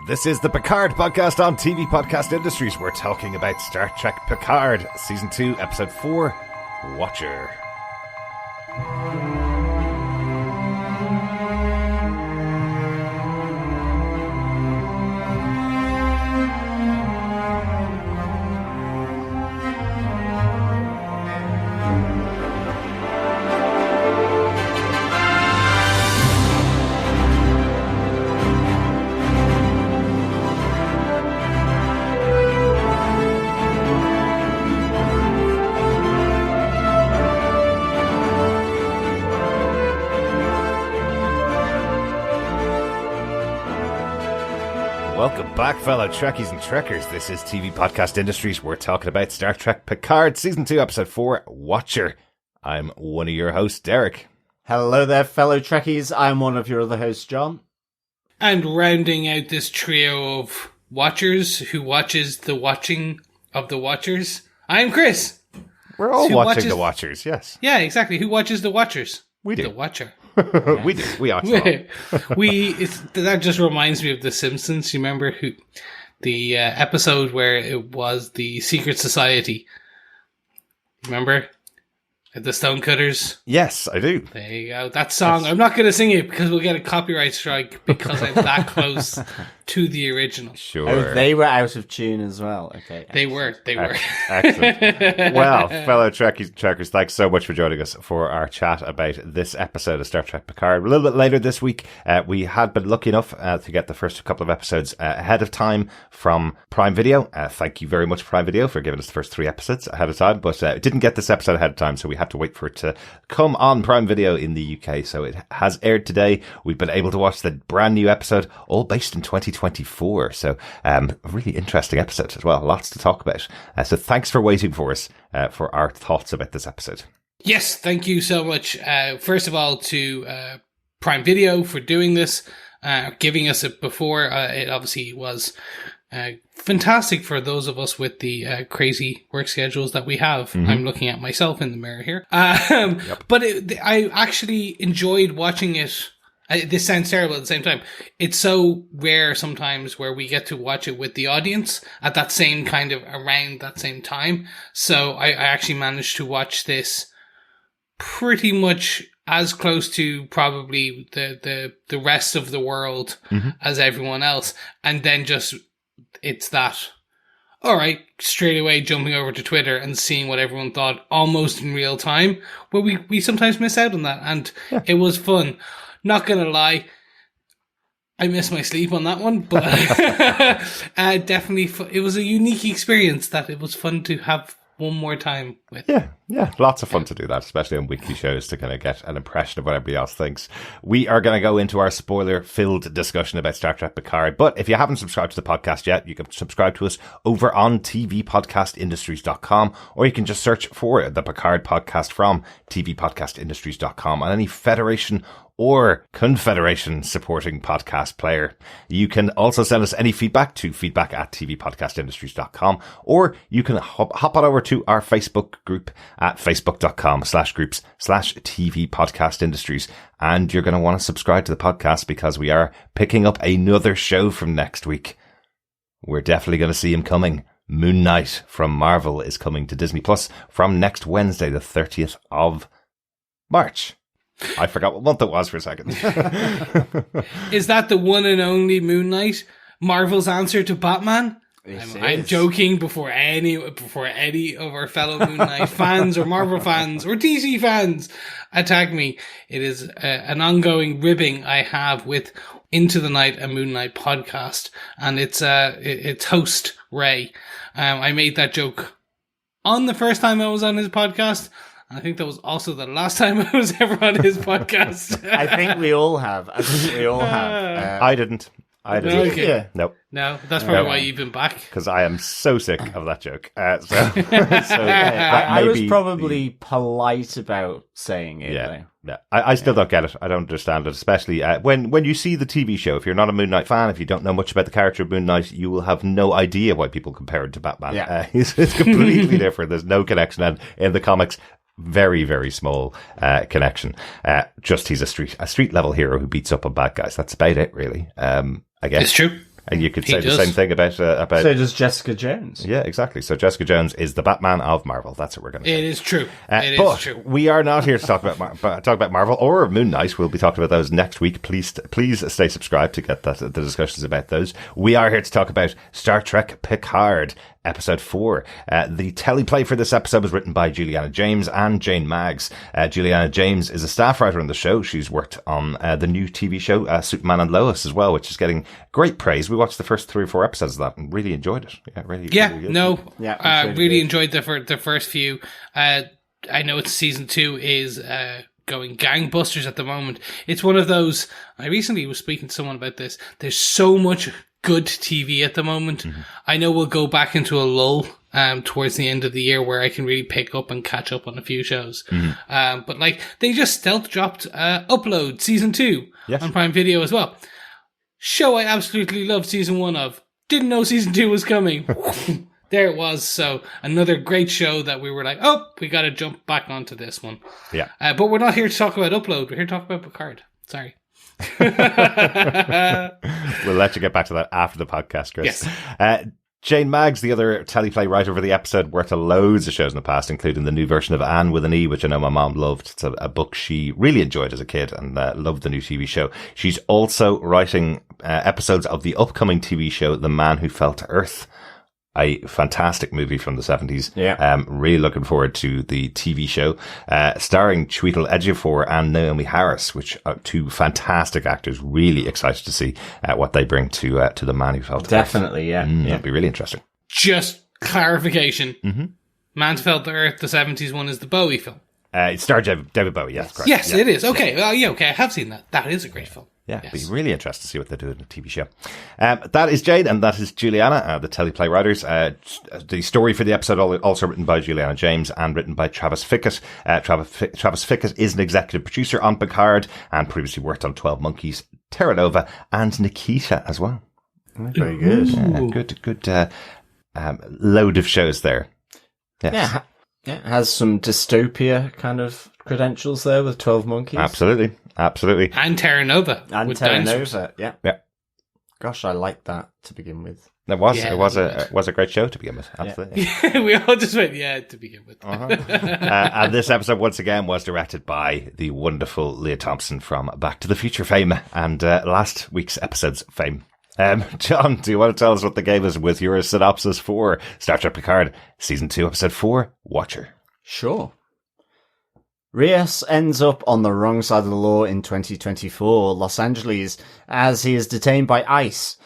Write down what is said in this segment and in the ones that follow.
This is the Picard podcast on TV Podcast Industries. We're talking about Star Trek Picard, Season 2, Episode 4, Watcher. Welcome back, fellow Trekkies and Trekkers. This is TV Podcast Industries. We're talking about Star Trek Picard, Season 2, Episode 4, Watcher. I'm one of your hosts, Derek. Hello there, fellow Trekkies. I'm one of your other hosts, John. And rounding out this trio of Watchers who watches the watching of the Watchers, I'm Chris. We're all watching the Watchers, yes. Yeah, exactly. Who watches the Watchers? We do. The Watcher. We do. We watch them all. That just reminds me of The Simpsons. You remember the episode where it was the Secret Society? Remember? The Stonecutters? Yes, I do. There you go. That song. I'm not going to sing it because we'll get a copyright strike because I'm that close to the original. Sure. Oh, they were out of tune as well. Okay. They were. Excellent. Well, fellow Trekkies and Trekkers, thanks so much for joining us for our chat about this episode of Star Trek Picard. A little bit later this week, we had been lucky enough to get the first couple of episodes ahead of time from Prime Video. Thank you very much, Prime Video, for giving us the first 3 episodes ahead of time, but didn't get this episode ahead of time, so we had to wait for it to come on Prime Video in the UK. So it has aired today. We've been able to watch the brand new episode, all based in 2024. So a really interesting episode as well. Lots to talk about. So thanks for waiting for us for our thoughts about this episode. Yes, thank you so much. First of all, to Prime Video for doing this, giving us it before. It obviously was fantastic for those of us with the crazy work schedules that we have. Mm-hmm. I'm looking at myself in the mirror here. Yep. But I actually enjoyed watching it. This sounds terrible at the same time. It's so rare sometimes where we get to watch it with the audience at that same kind of around that same time. So I actually managed to watch this pretty much as close to probably the rest of the world as everyone else. And then just, it's that, all right, straight away jumping over to Twitter and seeing what everyone thought almost in real time. But we sometimes miss out on that. And It was fun. Not going to lie, I missed my sleep on that one, but definitely it was a unique experience that it was fun to have one more time with. Yeah, lots of fun to do that, especially on weekly shows, to kind of get an impression of what everybody else thinks. We are going to go into our spoiler-filled discussion about Star Trek Picard, but if you haven't subscribed to the podcast yet, you can subscribe to us over on tvpodcastindustries.com, or you can just search for the Picard podcast from tvpodcastindustries.com on any Federation or Confederation supporting podcast player. You can also send us any feedback to feedback@tvpodcastindustries.com, or you can hop on over to our Facebook group at facebook.com/groups/TV Podcast Industries. And you're going to want to subscribe to the podcast because we are picking up another show from next week. We're definitely going to see him coming. Moon Knight from Marvel is coming to Disney Plus from next Wednesday, the 30th of March. I forgot what month it was for a second. Is that the one and only Moon Knight? Marvel's answer to Batman? I'm joking before any of our fellow Moon Knight fans or Marvel fans or DC fans attack me. It is an ongoing ribbing I have with Into the Night, a Moon Knight podcast, and it's host Ray. I made that joke on the first time I was on his podcast. I think that was also the last time I was ever on his podcast. I think we all have. I didn't. Okay. Yeah. Nope. No, that's probably why you've been back. Because I am so sick of that joke. I was probably polite about saying it. Yeah. I still don't get it. I don't understand it, especially when you see the TV show. If you're not a Moon Knight fan, if you don't know much about the character of Moon Knight, you will have no idea why people compare it to Batman. Yeah. It's completely different. There's no connection. And in the comics, very, very small connection. Just he's a street level hero who beats up on bad guys. That's about it, really. I guess it's true. And you could He say does. the same thing about So does Jessica Jones. Yeah, exactly. So Jessica Jones is the Batman of Marvel. That's what we're going to say. It is true. It but is true. we are not here to talk about Marvel or Moon Knight. We'll be talking about those next week. Please stay subscribed to get the discussions about those. We are here to talk about Star Trek Picard, Episode 4. The teleplay for this episode was written by Juliana James and Jane Maggs. Juliana James is a staff writer on the show. She's worked on the new TV show Superman and Lois as well, which is getting great praise. We watched the first 3 or 4 episodes of that and really enjoyed it. Really good. Really enjoyed the first few. I know it's season 2 is going gangbusters at the moment. It's one of those, I recently was speaking to someone about this. There's so much good TV at the moment. Mm-hmm. I know we'll go back into a lull towards the end of the year where I can really pick up and catch up on a few shows. Mm-hmm. But like, they just stealth dropped Upload season 2 on Prime Video as well. Show I absolutely loved season 1 of. Didn't know season 2 was coming. There it was. So another great show that we were like, oh, we got to jump back onto this one. Yeah. But we're not here to talk about Upload. We're here to talk about Picard. Sorry. We'll let you get back to that after the podcast, Chris. Yes. Jane Maggs, the other teleplay writer for the episode, worked on loads of shows in the past, including the new version of Anne with an E, which I know my mom loved. It's a book she really enjoyed as a kid and loved the new TV show. She's also writing episodes of the upcoming TV show The Man Who Fell to Earth, a fantastic movie from the 70s. Yeah. Really looking forward to the TV show, starring Chiwetel Ejiofor and Naomi Harris, which are 2 fantastic actors. Really excited to see what they bring to The Man Who Fell to Earth. Definitely, yeah. It'll be really interesting. Just clarification. Mm-hmm. Man Who Fell to Earth, the 70s one, is the Bowie film. It starred David Bowie, yes, correct. Yes, it is. Okay, okay, I have seen that. That is a great film. Yeah, it'd be really interesting to see what they do in the TV show. That is Jade, and that is Juliana, the teleplay writers. The story for the episode also written by Juliana James and written by Travis Fickett. Travis Fickett is an executive producer on Picard and previously worked on 12 Monkeys, Terra Nova, and Nikita as well. Very good. Good load of shows there. Yes. Yeah, it has some dystopia kind of credentials there with 12 Monkeys. Absolutely. And Terra Nova. And Terra Nova, yeah. Gosh, I liked that to begin with. It was a great show to begin with. Absolutely. Yeah. We all just went, to begin with. And this episode, once again, was directed by the wonderful Leah Thompson from Back to the Future fame and last week's episode's fame. John, do you want to tell us what they gave us with your synopsis for Star Trek Picard, Season 2, Episode 4, Watcher? Sure. Rios ends up on the wrong side of the law in 2024 Los Angeles as he is detained by ICE.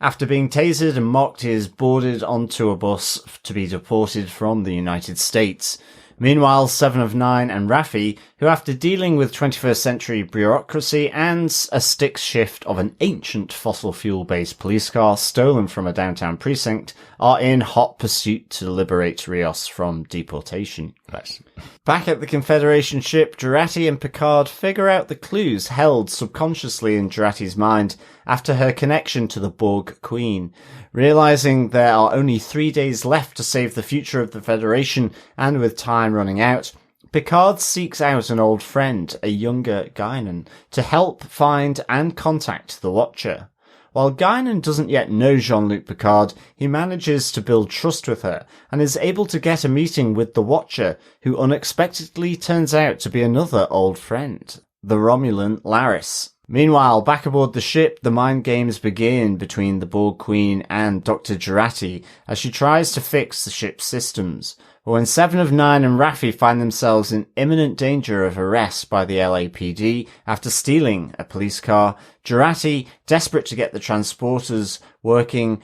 After being tasered and mocked, he is boarded onto a bus to be deported from the United States. Meanwhile, 7 of 9 and Raffi, who after dealing with 21st century bureaucracy and a stick shift of an ancient fossil fuel-based police car stolen from a downtown precinct, are in hot pursuit to liberate Rios from deportation. Nice. Back at the Confederation ship, Jurati and Picard figure out the clues held subconsciously in Jurati's mind after her connection to the Borg Queen. Realizing there are only 3 days left to save the future of the Federation, and with time running out, Picard seeks out an old friend, a younger Guinan, to help find and contact the Watcher. While Guinan doesn't yet know Jean-Luc Picard, he manages to build trust with her, and is able to get a meeting with the Watcher, who unexpectedly turns out to be another old friend, the Romulan Laris. Meanwhile, back aboard the ship, the mind games begin between the Borg Queen and Dr. Jurati as she tries to fix the ship's systems. But when 7 of 9 and Raffi find themselves in imminent danger of arrest by the LAPD after stealing a police car, Jurati, desperate to get the transporters working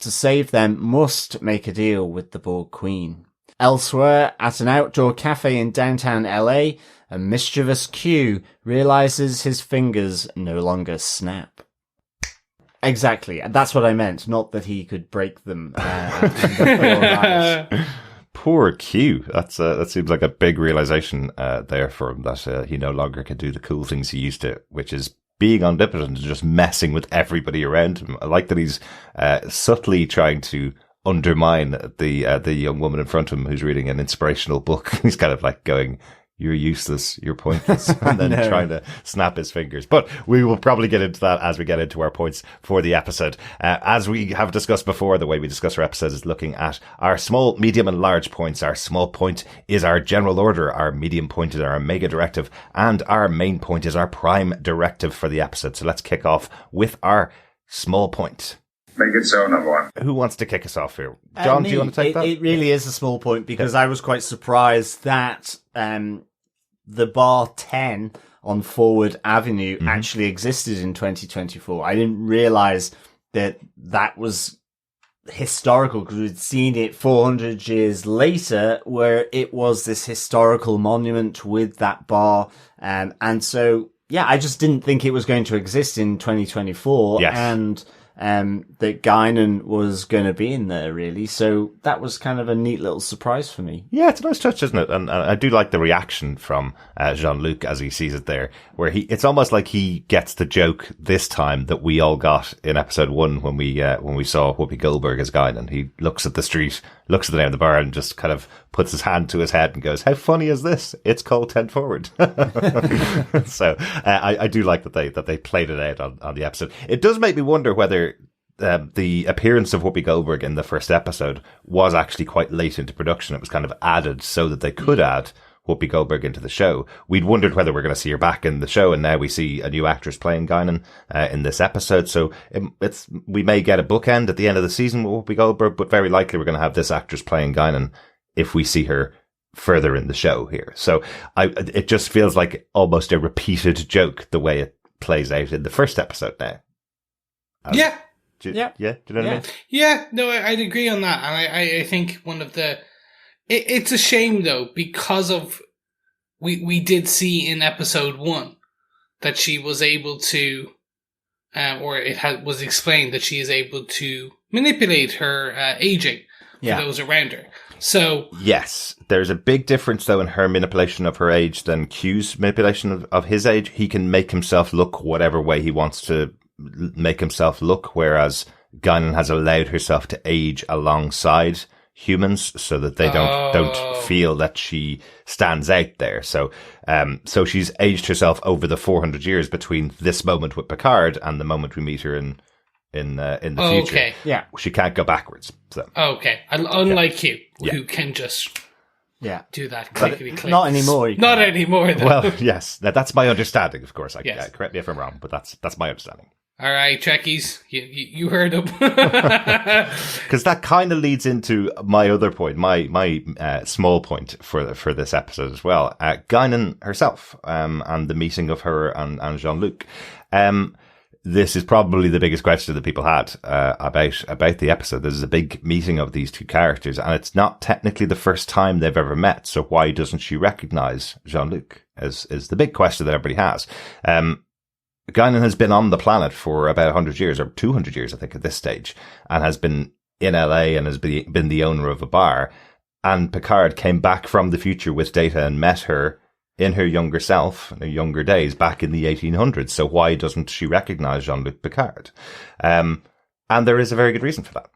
to save them, must make a deal with the Borg Queen. Elsewhere, at an outdoor cafe in downtown LA, a mischievous Q realizes his fingers no longer snap. Exactly, that's what I meant, not that he could break them. Poor Q. That seems like a big realization there for him, that he no longer can do the cool things he used to, which is being omnipotent and just messing with everybody around him. I like that he's subtly trying to undermine the young woman in front of him who's reading an inspirational book. He's kind of like going, you're useless, you're pointless, and then trying to snap his fingers. But we will probably get into that as we get into our points for the episode. As we have discussed before, the way we discuss our episodes is looking at our small, medium, and large points. Our small point is our general order, our medium point is our mega directive, and our main point is our prime directive for the episode. So let's kick off with our small point. Make it so, number one. Who wants to kick us off here? John, do you want to take that? It really is a small point because I was quite surprised that the bar 10 on Forward Avenue actually existed in 2024. I didn't realize that was historical because we'd seen it 400 years later where it was this historical monument with that bar. And so, yeah, I just didn't think it was going to exist in 2024. Yes. And that Guinan was going to be in there, really. So that was kind of a neat little surprise for me. Yeah, it's a nice touch, isn't it? And I do like the reaction from Jean-Luc as he sees it there, where it's almost like he gets the joke this time that we all got in episode 1 when we saw Whoopi Goldberg as Guinan. He looks at the street, looks at the name of the bar, and just kind of puts his hand to his head and goes, "How funny is this? It's called 10 Forward." So I do like that they played it out on the episode. It does make me wonder whether the appearance of Whoopi Goldberg in the first episode was actually quite late into production. It was kind of added so that they could add Whoopi Goldberg into the show. We'd wondered whether we're going to see her back in the show, and now we see a new actress playing Guinan in this episode. So we may get a bookend at the end of the season with Whoopi Goldberg, but very likely we're going to have this actress playing Guinan if we see her further in the show here. So it just feels like almost a repeated joke the way it plays out in the first episode now. Yeah. Do you know what I mean? Yeah, no, I'd agree on that. And I think one of the... It's a shame, though, because of... We did see in episode 1 that she was able to... was explained that she is able to manipulate her aging for those around her. So... Yes. There's a big difference, though, in her manipulation of her age than Q's manipulation of his age. He can make himself look whatever way he wants to make himself look, whereas Guinan has allowed herself to age alongside humans so that they don't feel that she stands out there. So she's aged herself over the 400 years between this moment with Picard and the moment we meet her in the future. Okay. Yeah. She can't go backwards. So. Okay. Unlike you, who can just do that clickety click. Not anymore. Not anymore, though. Well, yes. That's my understanding, of course. Correct me if I'm wrong, but that's my understanding. All right, Trekkies, you heard him. Because that kind of leads into my other point, my small point for this episode as well. Guinan herself, and the meeting of her and Jean-Luc. This is probably the biggest question that people had about the episode. This is a big meeting of these two characters, and it's not technically the first time they've ever met. So why doesn't she recognize Jean-Luc? Is the big question that everybody has. Guinan has been on the planet for about 100 years, or 200 years, I think, at this stage, and has been in LA and has been the owner of a bar. And Picard came back from the future with Data and met her in her younger self, in her younger days, back in the 1800s. So why doesn't she recognize Jean-Luc Picard? And there is a very good reason for that,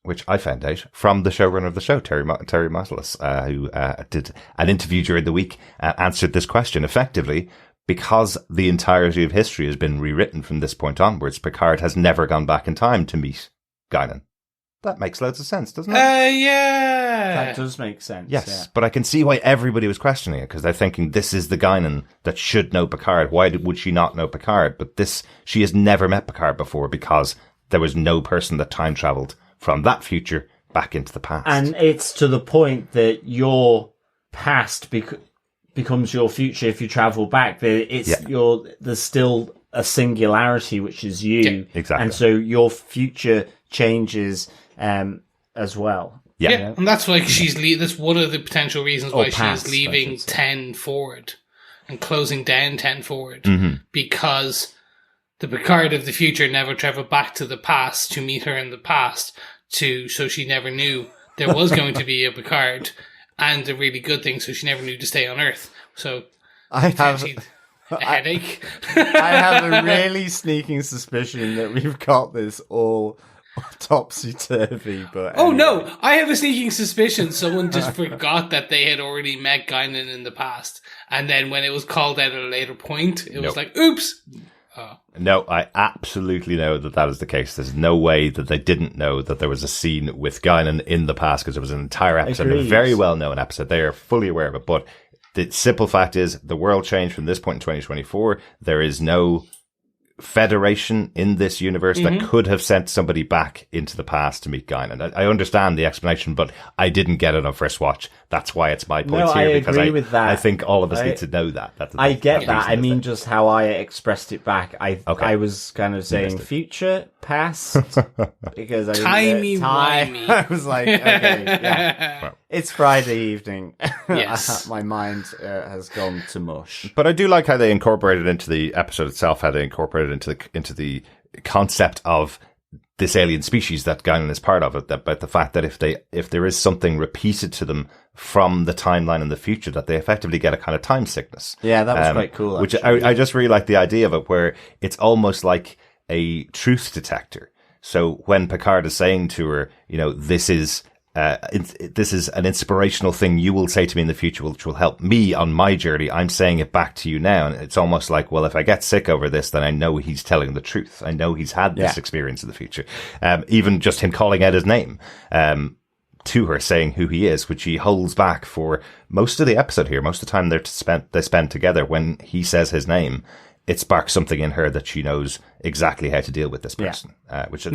which I found out from the showrunner of the show, Terry Matalas, who did an interview during the week, answered this question effectively. Because the entirety of history has been rewritten from this point onwards, Picard has never gone back in time to meet Guinan. That makes loads of sense, doesn't it? Yeah. That does make sense. Yes, but I can see why everybody was questioning it, because they're thinking this is the Guinan that should know Picard. Why would she not know Picard? But she has never met Picard before because there was no person that time travelled from that future back into the past. And it's to the point that your past becomes your future if you travel back. There's still a singularity, which is you. Yeah, exactly. And so your future changes as well. Yeah, and that's why that's one of the potential reasons why she's leaving 10 Forward and closing down 10 Forward, because the Picard of the future never traveled back to the past to meet her in the past, so she never knew there was going to be a Picard. And a really good thing, so she never knew to stay on Earth. So I have a headache. I have a really sneaking suspicion that we've got this all topsy-turvy, but... Oh, anyway. no! I have a sneaking suspicion someone just forgot that they had already met Guinan in the past. And then when it was called out at a later point, it was like, oops! Oh. No, I absolutely know that is the case. There's no way that they didn't know that there was a scene with Guinan in the past, because it was an entire episode, a very well-known episode. They are fully aware of it, but the simple fact is the world changed from this point in 2024. There is no Federation in this universe that could have sent somebody back into the past to meet Guinan. I understand the explanation, but I didn't get it on first watch. That's why it's my point here. I agree with that. I think all of us need to know that. I get that. I mean, just how I expressed it back. I was kind of saying future, past, because I didn't timey-wimey. I was like, okay, yeah. Well, it's Friday evening. Yes. My mind has gone to mush. but I do like how they incorporated into the episode itself, how they incorporated into the concept of this alien species that Guinan is part of, it, about the fact that if there is something repeated to them from the timeline in the future, that they effectively get a kind of time sickness. Yeah, that was quite cool. Which I just really like the idea of it, where it's almost like a truth detector. So when Picard is saying to her, this is an inspirational thing you will say to me in the future, which will help me on my journey, I'm saying it back to you now. And it's almost like, well, if I get sick over this, then I know he's telling the truth. I know he's had this experience in the future. Even just him calling out his name, to her, saying who he is, which he holds back for most of the episode here. Most of the time they spend together. When he says his name, it sparks something in her that she knows exactly how to deal with this person. Which I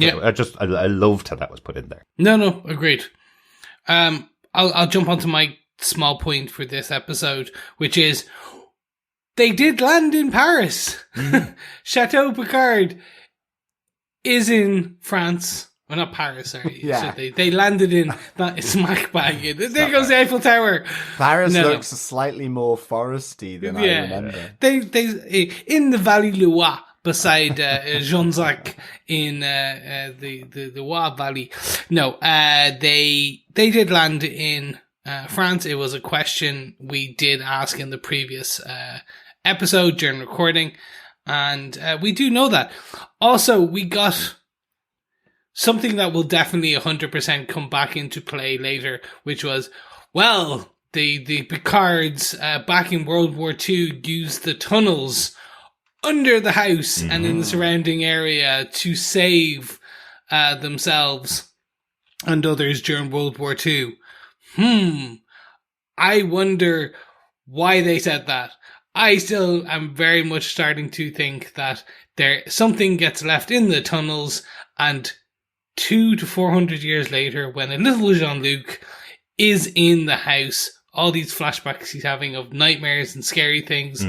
loved how that was put in there. No, agreed. I'll jump onto my small point for this episode, which is they did land in Paris. Chateau Picard is in France. Well, not Paris, sorry. Yeah. So they landed in smack bang. There goes the Eiffel Tower. Paris looks slightly more foresty than I remember. They in the Valley Loire, beside Jean-Jacques in the Loire Valley. No, they did land in France. It was a question we did ask in the previous episode during recording, and we do know that. Also, we got something that will definitely 100% come back into play later, which was, well, the Picards back in World War II used the tunnels under the house and in the surrounding area to save themselves and others during World War II. I wonder why they said that. I still am very much starting to think that something gets left in the tunnels, and 200 to 400 years later, when a little Jean-Luc is in the house, all these flashbacks he's having of nightmares and scary things,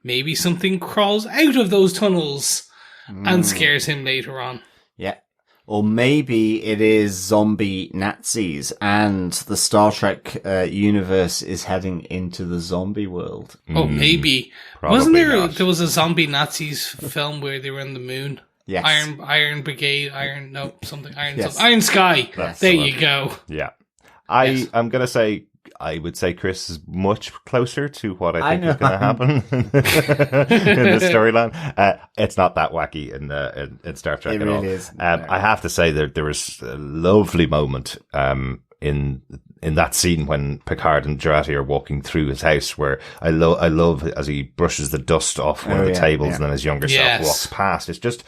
maybe something crawls out of those tunnels and scares him later on. Yeah. Or maybe it is zombie Nazis and the Star Trek universe is heading into the zombie world. Oh, maybe. Wasn't there was a zombie Nazis film where they were on the moon? Yes. Iron Brigade, Iron Sky. There you go. Yeah. I'm going to say, I would say Chris is much closer to what I think is going to happen in the storyline. It's not that wacky in Star Trek at all. It really is. I have to say that there was a lovely moment in that scene when Picard and Jurati are walking through his house, where I love as he brushes the dust off one of the tables and then his younger self walks past. It's just,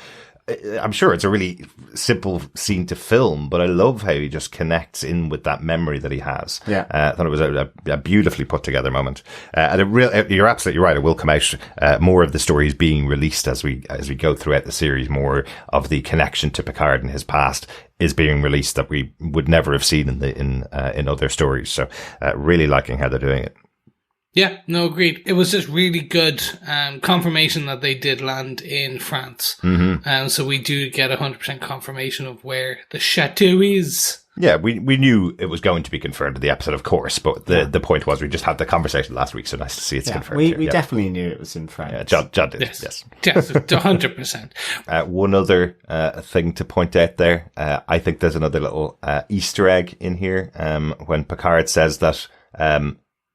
I'm sure it's a really simple scene to film, but I love how he just connects in with that memory that he has. Yeah. I thought it was a beautifully put together moment. You're absolutely right. It will come out. More of the stories being released as we go throughout the series. More of the connection to Picard and his past is being released that we would never have seen in other stories. So, really liking how they're doing it. Yeah, no, agreed. It was just really good confirmation that they did land in France. So we do get 100% confirmation of where the chateau is. Yeah, we knew it was going to be confirmed in the episode, of course, but the point was we just had the conversation last week, so nice to see it's confirmed. We definitely knew it was in France. Yeah, John did, yes. 100%. One other thing to point out there, I think there's another little Easter egg in here when Picard says that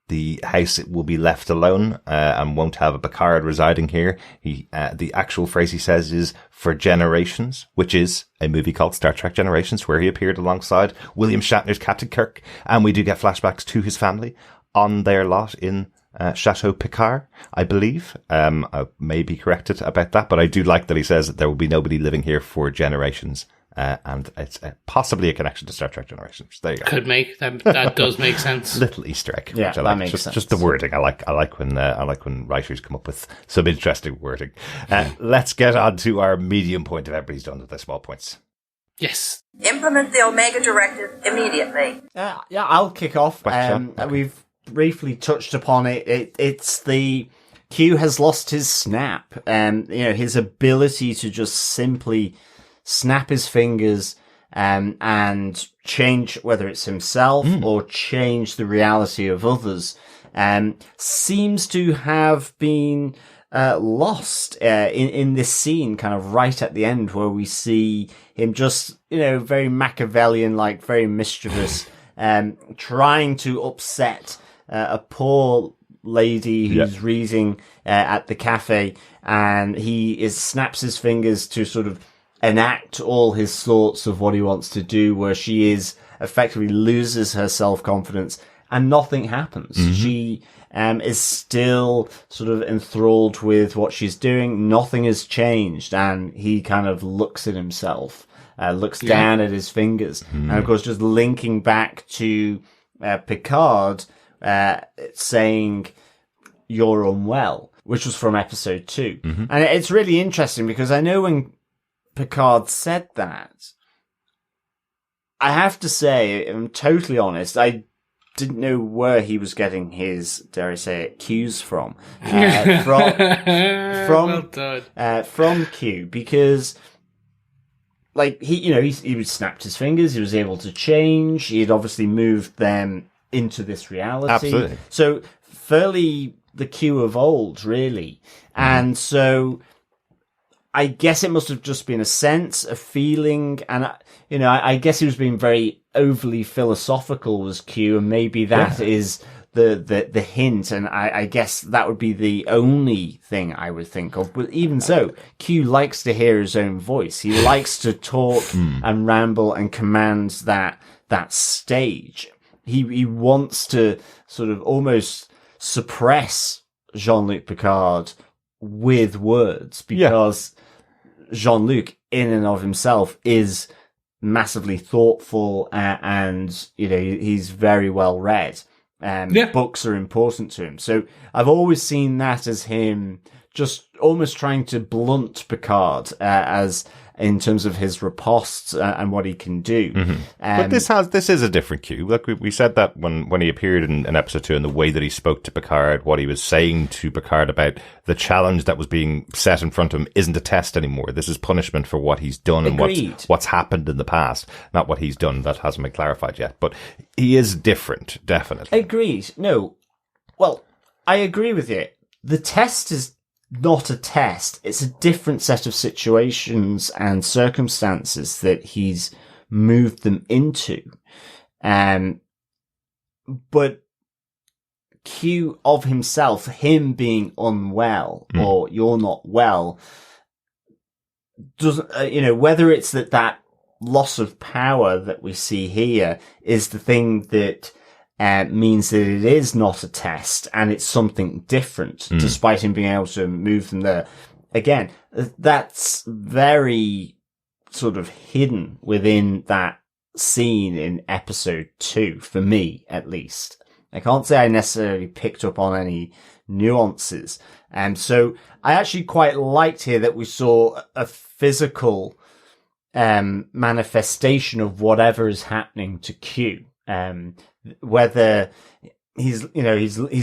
the house will be left alone and won't have a Picard residing here. The actual phrase he says is "for generations," which is a movie called Star Trek Generations, where he appeared alongside William Shatner's Captain Kirk, and we do get flashbacks to his family on their lot in Chateau Picard, I believe. I may be corrected about that, but I do like that he says that there will be nobody living here for generations. And it's possibly a connection to Star Trek Generations. There you go. Could make that does make sense. Little Easter egg. Yeah, which I like. that makes sense. Just the wording. I like when writers come up with some interesting wording. Let's get on to our medium point if everybody's done with their small points. Yes. Implement the Omega Directive immediately. Yeah, I'll kick off. Okay. We've briefly touched upon it. It's the Q has lost his snap, his ability to just simply snap his fingers and change, whether it's himself or change the reality of others, seems to have been lost in this scene, kind of right at the end, where we see him just, very Machiavellian, like very mischievous, trying to upset a poor lady who's reading at the cafe, and he snaps his fingers to sort of enact all his thoughts of what he wants to do, where she effectively loses her self-confidence and nothing happens. She is still sort of enthralled with what she's doing. Nothing has changed, and he kind of looks at himself, looks down at his fingers, and of course just linking back to Picard saying, "You're unwell," which was from episode 2. And it's really interesting because I know when Picard said that, I have to say, I'm totally honest, I didn't know where he was getting his, dare I say it, cues from. From Q, because like he snapped his fingers, he was able to change, he had obviously moved them into this reality. Absolutely. So fairly the Q of old, really. And so I guess it must have just been a sense, a feeling, and I guess he was being very overly philosophical, was Q, and maybe that is the hint, and I guess that would be the only thing I would think of. But even so, Q likes to hear his own voice. He likes to talk and ramble and commands that stage. He wants to sort of almost suppress Jean-Luc Picard with words, because Jean-Luc in and of himself is massively thoughtful, and he's very well read. Books are important to him. So I've always seen that as him just almost trying to blunt Picard as in terms of his ripostes and what he can do. But this is a different Q. Look, we said that when he appeared in episode 2, and the way that he spoke to Picard, what he was saying to Picard about the challenge that was being set in front of him isn't a test anymore. This is punishment for what he's done. Agreed. And what's happened in the past, not what he's done. That hasn't been clarified yet, but he is different, definitely. Agreed. No, well, I agree with you. The test is not a test. It's a different set of situations and circumstances that he's moved them into. But Q of himself, him being unwell or you're not well, doesn't, whether it's that loss of power that we see here is the thing that means that it is not a test and it's something different, despite him being able to move them there. Again, that's very sort of hidden within that scene in episode 2, for me, at least. I can't say I necessarily picked up on any nuances. And so I actually quite liked here that we saw a physical manifestation of whatever is happening to Q. Whether he's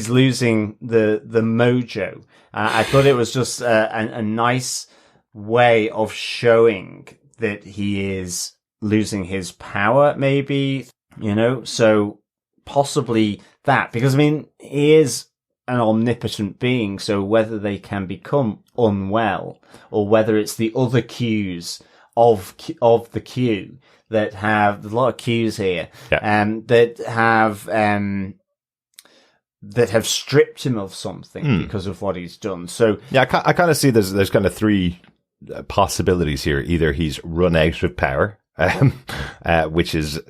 losing the mojo. I thought it was just a nice way of showing that he is losing his power, maybe, so possibly that, because he is an omnipotent being, so whether they can become unwell or whether it's the other cues of the Q that have, there's a lot of cues here, that have that have stripped him of something because of what he's done. So yeah, I kind of see there's kind of three possibilities here. Either he's run out of power, which is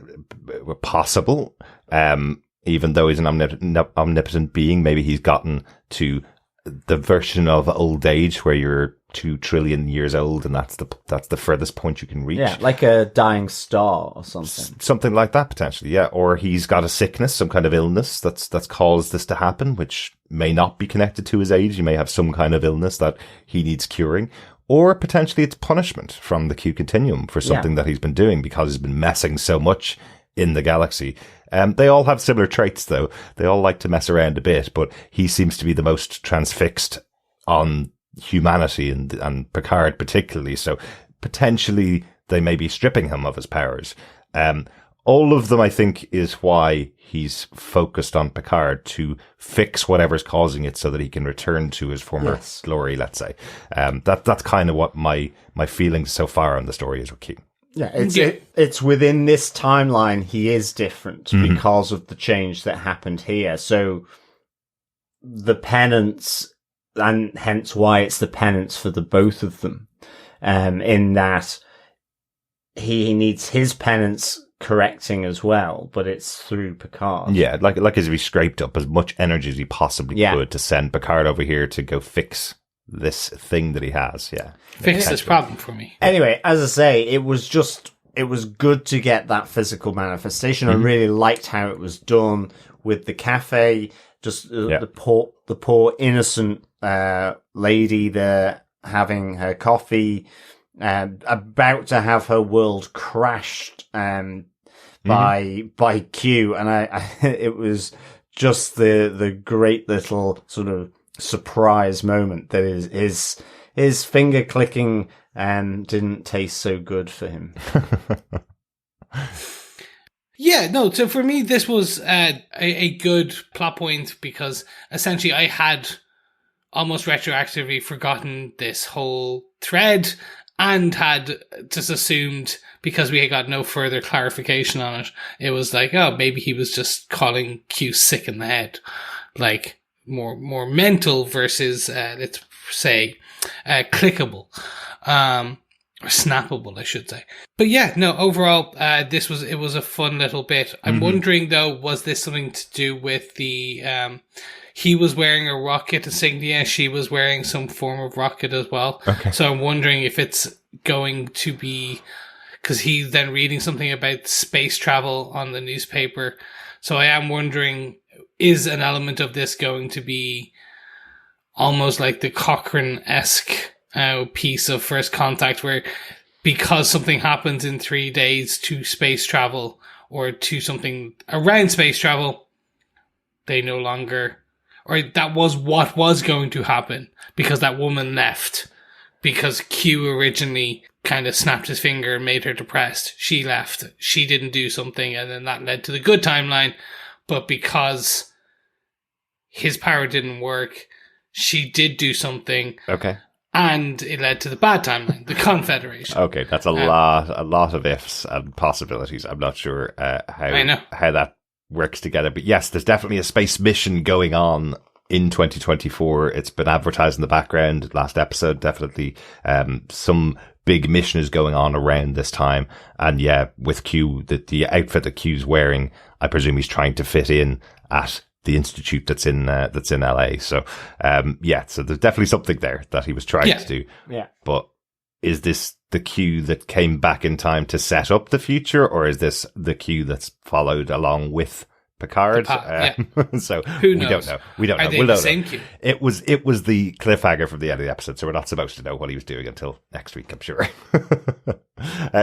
possible, even though he's an omnipotent being. Maybe he's gotten to the version of old age where you're 2 trillion years old, and that's the furthest point you can reach. yeah, like a dying star or something. Something like that, potentially, yeah. Or he's got a sickness, some kind of illness that's caused this to happen, which may not be connected to his age. He may have some kind of illness that he needs curing. Or potentially it's punishment from the Q continuum for something that he's been doing because he's been messing so much in the galaxy. They all have similar traits, though. They all like to mess around a bit, but he seems to be the most transfixed on humanity and Picard particularly. So potentially they may be stripping him of his powers. All of them, I think, is why he's focused on Picard to fix whatever's causing it so that he can return to his former glory, let's say. That's kind of what my feelings so far on the story is with Q. Yeah, it's within this timeline he is different because of the change that happened here. So the penance, and hence why it's the penance for the both of them, in that he needs his penance correcting as well, but it's through Picard. Yeah, like as if he scraped up as much energy as he possibly could to send Picard over here to go fix this thing that he has. Yeah, fix this problem for me. Anyway, as I say, it was good to get that physical manifestation. I really liked how it was done with the cafe, just the poor innocent lady there having her coffee, about to have her world crashed by Q, and I it was just the great little sort of surprise moment that his finger clicking didn't taste so good for him. Yeah, no, so for me, this was a good plot point because essentially I had almost retroactively forgotten this whole thread and had just assumed, because we had got no further clarification on it, it was like, oh, maybe he was just calling Q sick in the head. Like, more mental versus, let's say, clickable. Or snappable, I should say. But yeah, no, overall, it was a fun little bit. I'm wondering, though, was this something to do with the, he was wearing a rocket insignia, she was wearing some form of rocket as well. Okay. So I'm wondering if it's going to be, because he's then reading something about space travel on the newspaper. So I am wondering, is an element of this going to be almost like the Cochrane-esque piece of First Contact, where because something happens in 3 days to space travel or to something around space travel, they no longer, or that was what was going to happen because that woman left, because Q originally kind of snapped his finger and made her depressed. She left. She didn't do something, and then that led to the good timeline. But because his power didn't work, she did do something. Okay. And it led to the bad timeline, the Confederation. Okay, that's a lot of ifs and possibilities. I'm not sure how that works together. But yes, there's definitely a space mission going on in 2024. It's been advertised in the background. Last episode, definitely some big mission is going on around this time. And yeah, with Q, the outfit that Q's wearing, I presume he's trying to fit in at the institute that's in LA. So, so there's definitely something there that he was trying to do. Yeah. But is this the Q that came back in time to set up the future, or is this the Q that's followed along with Picard? So we don't know. We don't know. We'll know. Same Q? It was the cliffhanger from the end of the episode, so we're not supposed to know what he was doing until next week, I'm sure.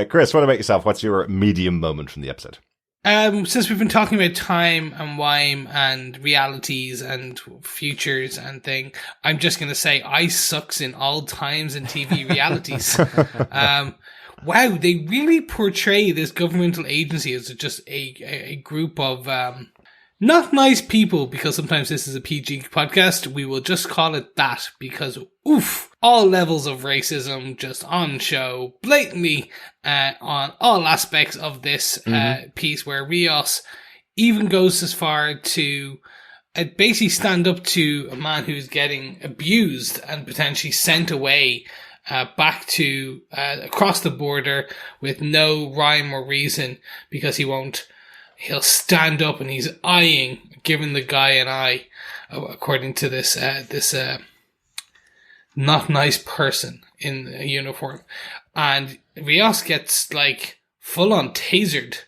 Chris, what about yourself? What's your medium moment from the episode? Since we've been talking about time and Wime and realities and futures and thing, I'm just going to say I sucks in all times and TV realities. Wow, they really portray this governmental agency as just a group of not nice people, because sometimes this is a PG podcast. We will just call it that because, all levels of racism just on show, blatantly on all aspects of this piece, where Rios even goes as far to I'd basically stand up to a man who's getting abused and potentially sent away back to across the border with no rhyme or reason because he'll stand up and he's giving the guy an eye, according to this not nice person in a uniform. And Rios gets like full on tasered.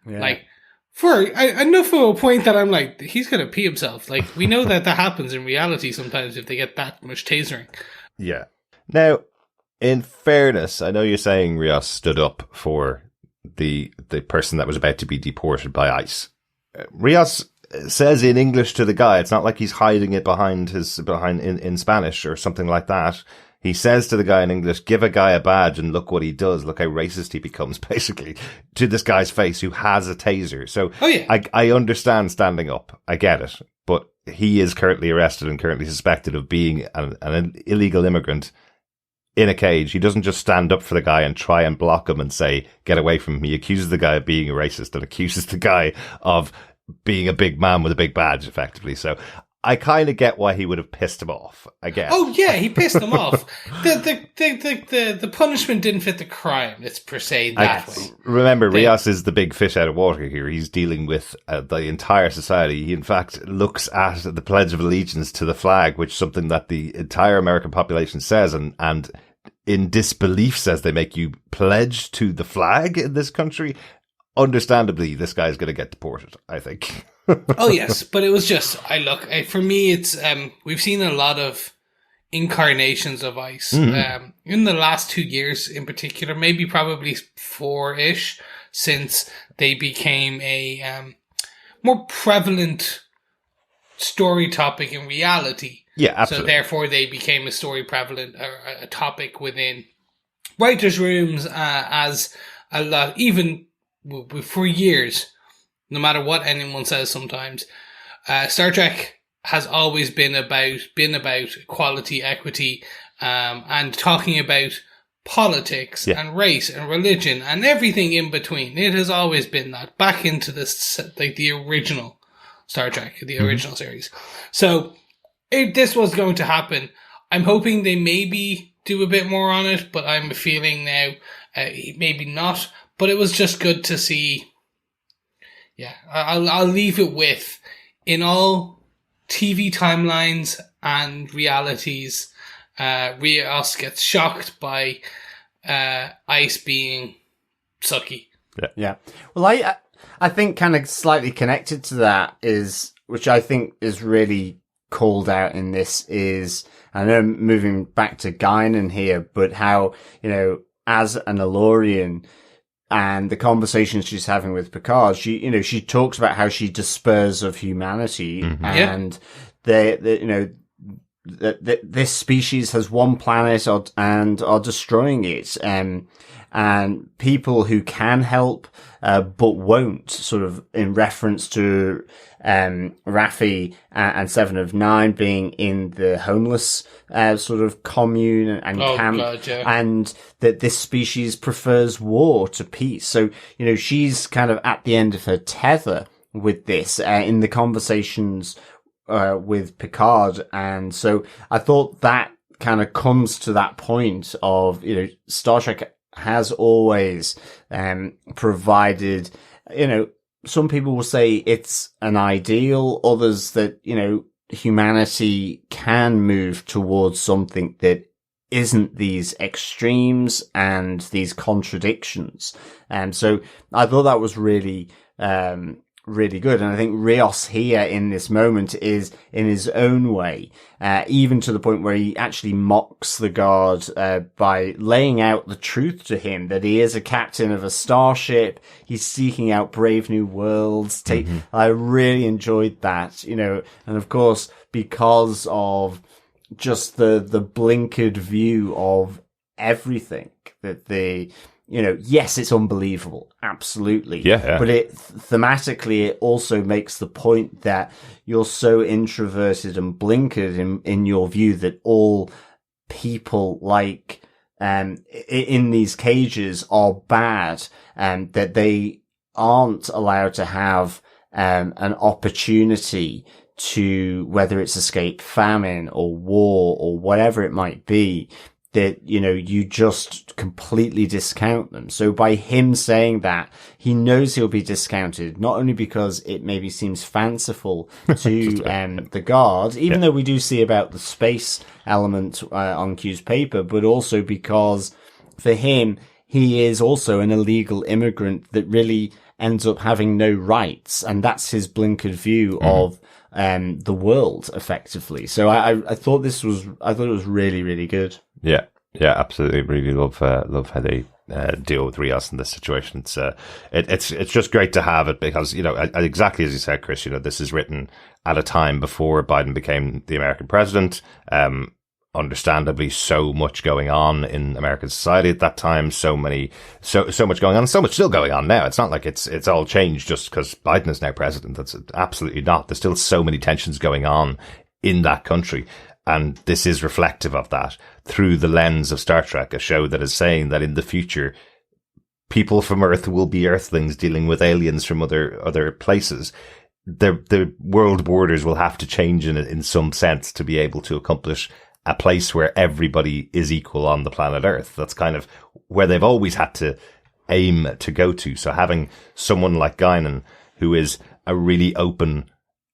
Yeah. Like, for enough of a point that I'm like, he's going to pee himself. Like, we know that happens in reality sometimes if they get that much tasering. Yeah. Now, in fairness, I know you're saying Rios stood up for the person that was about to be deported by ICE. Rios says in English to the guy, it's not like he's hiding it behind in Spanish or something like that. He says to the guy in English, give a guy a badge and look what he does. Look how racist he becomes, basically, to this guy's face who has a taser. So I understand standing up. I get it. But he is currently arrested and currently suspected of being an illegal immigrant in a cage. He doesn't just stand up for the guy and try and block him and say, get away from him. He accuses the guy of being a racist and accuses the guy of being a big man with a big badge, effectively. So I kind of get why he would have pissed him off, I guess. Oh yeah, he pissed him off. The punishment didn't fit the crime. Let's per se that way. Remember, Rios is the big fish out of water here. He's dealing with the entire society. He, in fact, looks at the Pledge of Allegiance to the flag, which is something that the entire American population says, and in disbelief says they make you pledge to the flag in this country. Understandably, this guy's going to get deported, I think. Oh yes, but it was just for me it's we've seen a lot of incarnations of ICE in the last 2 years in particular, maybe probably 4-ish, since they became a more prevalent story topic in reality. Yeah, absolutely. So therefore they became a story prevalent, a topic within writers' rooms as a lot, even for years. No matter what anyone says sometimes, Star Trek has always been about equality, equity, and talking about politics and race and religion and everything in between. It has always been that, back into this, like the original Star Trek, the original series. So if this was going to happen, I'm hoping they maybe do a bit more on it, but I'm feeling now maybe not. But it was just good to see. Yeah, I'll leave it with, in all TV timelines and realities, Rios gets shocked by ICE being sucky. Yeah. Well, I think kind of slightly connected to that is, which I think is really called out in this, is, I know I'm moving back to Guinan here, but how, as an Elorian, and the conversation she's having with Picard, she talks about how she despairs of humanity, and this species has one planet and are destroying it, and people who can help but won't, sort of in reference to Raffi and Seven of Nine being in the homeless sort of commune and camp, God, yeah. and that this species prefers war to peace. So, she's kind of at the end of her tether with this in the conversations with Picard. And so I thought that kind of comes to that point of, Star Trek has always provided, some people will say it's an ideal, others that, humanity can move towards something that isn't these extremes and these contradictions. And so I thought that was really, really good. And I think Rios here in this moment is, in his own way, even to the point where he actually mocks the guard by laying out the truth to him that he is a captain of a starship. He's seeking out brave new worlds. I really enjoyed that, and of course, because of just the blinkered view of everything that yes, it's unbelievable. Absolutely. Yeah. But thematically, it also makes the point that you're so introverted and blinkered in your view that all people in these cages are bad, and that they aren't allowed to have an opportunity to whether it's escape famine or war or whatever it might be, that, you know, you just completely discount them. So by him saying that, he knows he'll be discounted, not only because it maybe seems fanciful to the guard, even though we do see about the space element on Q's paper, but also because for him, he is also an illegal immigrant that really ends up having no rights. And that's his blinkered view of the world, effectively. So I thought it was really, really good. Yeah, absolutely. Really love how they deal with Rios in this situation. It's just great to have it because, you know, exactly as you said, Chris, you know, this is written at a time before Biden became the American president. Understandably, so much going on in American society at that time. So much going on, and so much still going on now. It's not like it's all changed just because Biden is now president. That's absolutely not. There's still so many tensions going on in that country. And this is reflective of that through the lens of Star Trek, a show that is saying that in the future, people from Earth will be Earthlings dealing with aliens from other places. The world borders will have to change in some sense to be able to accomplish a place where everybody is equal on the planet Earth. That's kind of where they've always had to aim to go to. So having someone like Guinan, who is a really open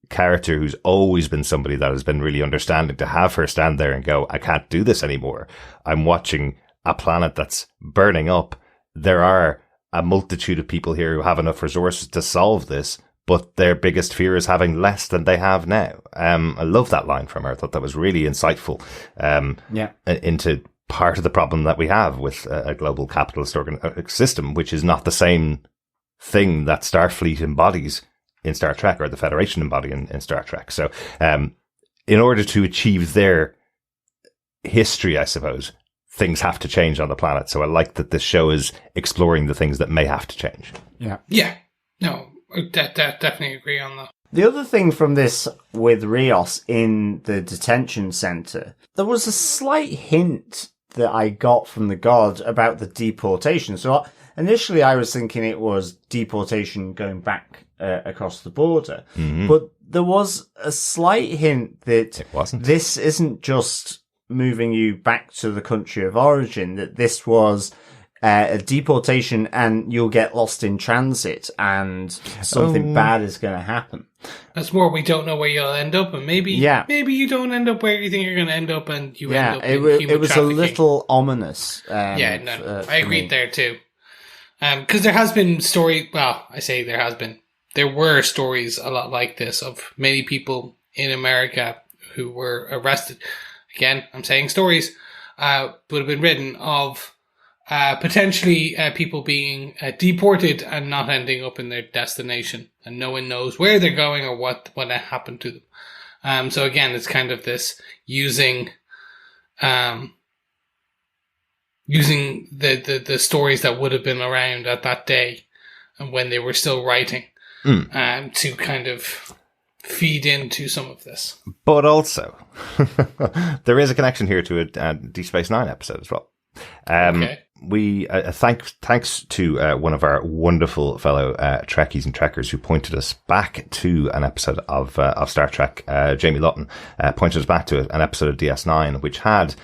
character, who's always been somebody that has been really understanding, to have her stand there and go, I can't do this anymore. I'm watching a planet that's burning up. There are a multitude of people here who have enough resources to solve this, but their biggest fear is having less than they have now. I love that line from her. I thought that was really insightful into part of the problem that we have with a global capitalist system, which is not the same thing that Starfleet embodies in Star Trek, or the Federation embody in Star Trek. So in order to achieve their history, I suppose, things have to change on the planet. So I like that this show is exploring the things that may have to change. Yeah. No, I definitely agree on that. The other thing from this with Rios in the detention center, there was a slight hint that I got from the guard about the deportation. So initially I was thinking it was deportation going back across the border. Mm-hmm. But there was a slight hint that this isn't just moving you back to the country of origin, that this was a deportation and you'll get lost in transit and something bad is going to happen. That's more, we don't know where you'll end up, and maybe you don't end up where you think you're going to end up, and you end up in human trafficking. It was a little ominous. I agreed there too. Because there has been there were stories a lot like this of many people in America who were arrested. Again, I'm saying stories, would have been written of potentially people being deported and not ending up in their destination, and no one knows where they're going or what happened to them. So again, it's kind of this using the stories that would have been around at that day and when they were still writing to kind of feed into some of this. But also, there is a connection here to a Deep Space Nine episode as well. Okay. We thanks to one of our wonderful fellow Trekkies and Trekkers who pointed us back to an episode of Star Trek. Jamie Lutton pointed us back to an episode of DS9 which had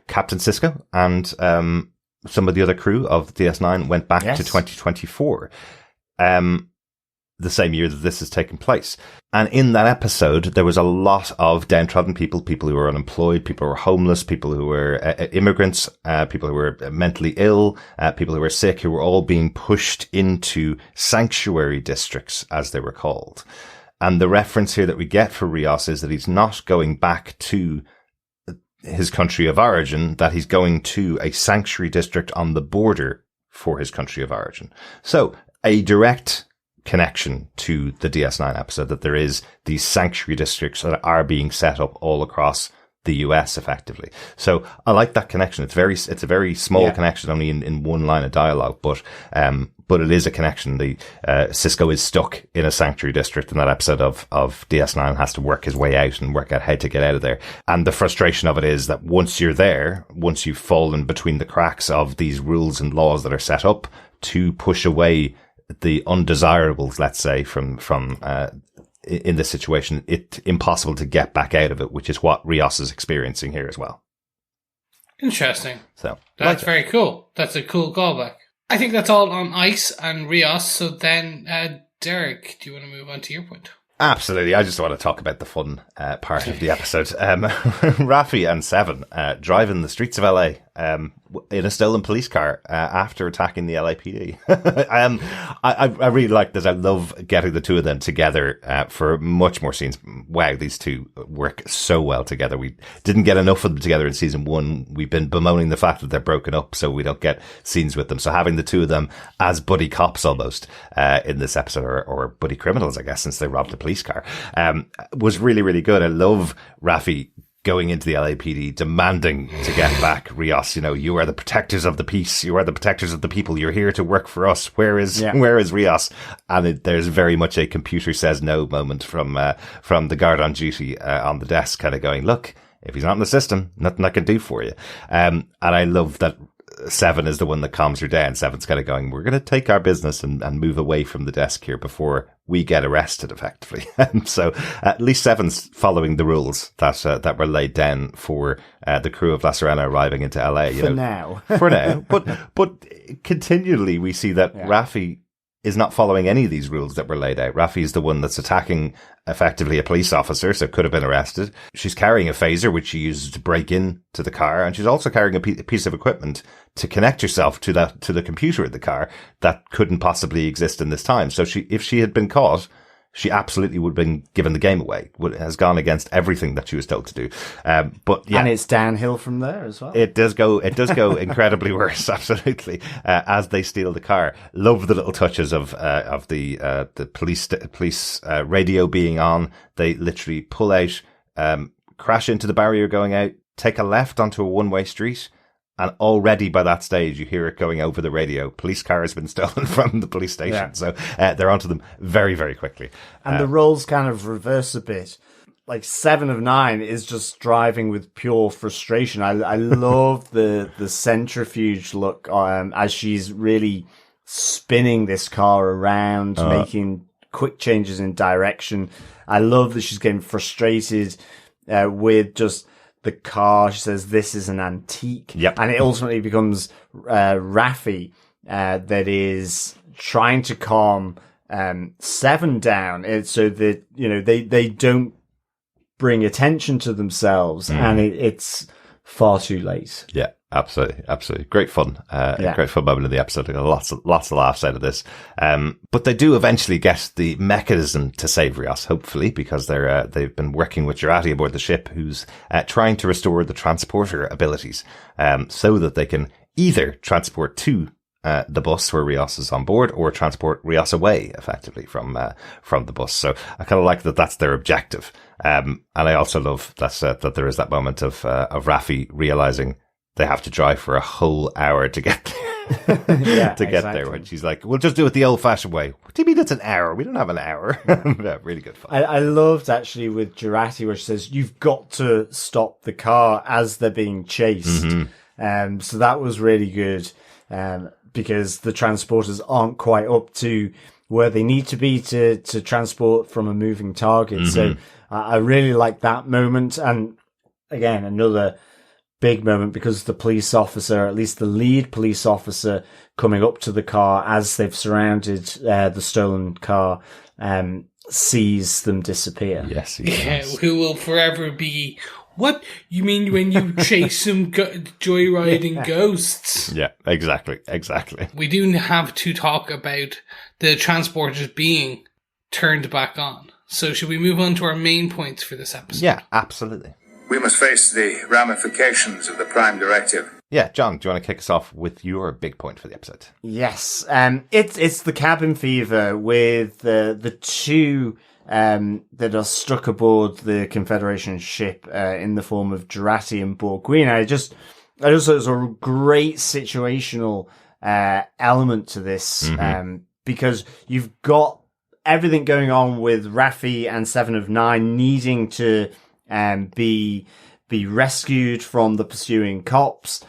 Captain Sisko and some of the other crew of DS9 went back to 2024. The same year that this has taken place. And in that episode, there was a lot of downtrodden people who were unemployed, people who were homeless, people who were immigrants, people who were mentally ill, people who were sick, who were all being pushed into sanctuary districts, as they were called. And the reference here that we get for Rios is that he's not going back to his country of origin, that he's going to a sanctuary district on the border for his country of origin. So a direct connection to the DS9 episode, that there is these sanctuary districts that are being set up all across the US effectively. So I like that connection. It's a very small connection, only in one line of dialogue, but it is a connection. Sisko is stuck in a sanctuary district in that episode of DS9 and has to work his way out and work out how to get out of there. And the frustration of it is that once you're there, once you've fallen between the cracks of these rules and laws that are set up to push away the undesirables, let's say, from in this situation, it's impossible to get back out of it, which is what Rios is experiencing here as well. Interesting. So that's very cool. That's a cool callback. I think that's all on Ice and Rios. So then, Derek, do you want to move on to your point? Absolutely. I just want to talk about the fun part of the episode. Raffi and Seven driving the streets of LA in a stolen police car after attacking the LAPD. I really like this. I love getting the two of them together for much more scenes. Wow, these two work so well together. We didn't get enough of them together in season 1. We've been bemoaning the fact that they're broken up, so we don't get scenes with them. So having the two of them as buddy cops almost in this episode, or buddy criminals, I guess, since they robbed a police car, was really, really good. I love Raffi going into the LAPD, demanding to get back Rios. You know, you are the protectors of the peace. You are the protectors of the people. You're here to work for us. Where is Rios? And there's very much a computer says no moment from the guard on duty on the desk, kind of going, look, if he's not in the system, nothing I can do for you. And I love that Seven is the one that calms her down. Seven's kind of going, we're going to take our business and move away from the desk here before we get arrested, effectively. So at least Seven's following the rules that were laid down for the crew of La Serena arriving into LA. For now. But continually we see that Raffi is not following any of these rules that were laid out. Raffi is the one that's attacking effectively a police officer, so could have been arrested. She's carrying a phaser, which she uses to break into the car, and she's also carrying a piece of equipment to connect herself to the computer in the car that couldn't possibly exist in this time. So if she had been caught, she absolutely would have been given the game away. Has gone against everything that she was told to do. But yeah, and it's downhill from there as well. It does go incredibly worse. Absolutely. As they steal the car, love the little touches of the police radio being on. They literally pull out, crash into the barrier going out, take a left onto a one-way street. And already by that stage, you hear it going over the radio. Police car has been stolen from the police station. Yeah. So they're onto them very, very quickly. And the roles kind of reverse a bit. Like 7 of 9 is just driving with pure frustration. I love the centrifuge look as she's really spinning this car around, making quick changes in direction. I love that she's getting frustrated with just the car. She says this is an antique. Yep. And it ultimately becomes Raffi that is trying to calm Seven down, so that they don't bring attention to themselves, and it's far too late. Yeah, absolutely. Great fun. Great fun moment in the episode. Lots of laughs out of this. But they do eventually get the mechanism to save Rios, hopefully, because they've been working with Jurati aboard the ship, who's trying to restore the transporter abilities, so that they can either transport to the bus where Rios is on board, or transport Rios away effectively from the bus. So I kind of like that that's their objective. And I also love that there is that moment of Raffi realizing they have to drive for a whole hour to get there. Get there. When she's like, we'll just do it the old fashioned way. What do you mean it's an hour? We don't have an hour. Yeah, really good fun. I loved actually with Jurati where she says, you've got to stop the car as they're being chased. Mm-hmm. So that was really good. Because the transporters aren't quite up to where they need to be to transport from a moving target. Mm-hmm. So I really like that moment. And again, another big moment because the police officer, at least the lead police officer, coming up to the car as they've surrounded the stolen car, sees them disappear. Yes, who will forever be... What? You mean when you chase some joyriding ghosts? Yeah, exactly. We do have to talk about the transporters being turned back on. So should we move on to our main points for this episode? Yeah, absolutely. We must face the ramifications of the Prime Directive. Yeah, John, do you want to kick us off with your big point for the episode? Yes, it's the cabin fever with the two... that are stuck aboard the Confederation ship in the form of Jurati and Borg-Queen. I just thought it was a great situational element to this, because you've got everything going on with Raffi and 7 of 9 needing to be rescued from the pursuing cops,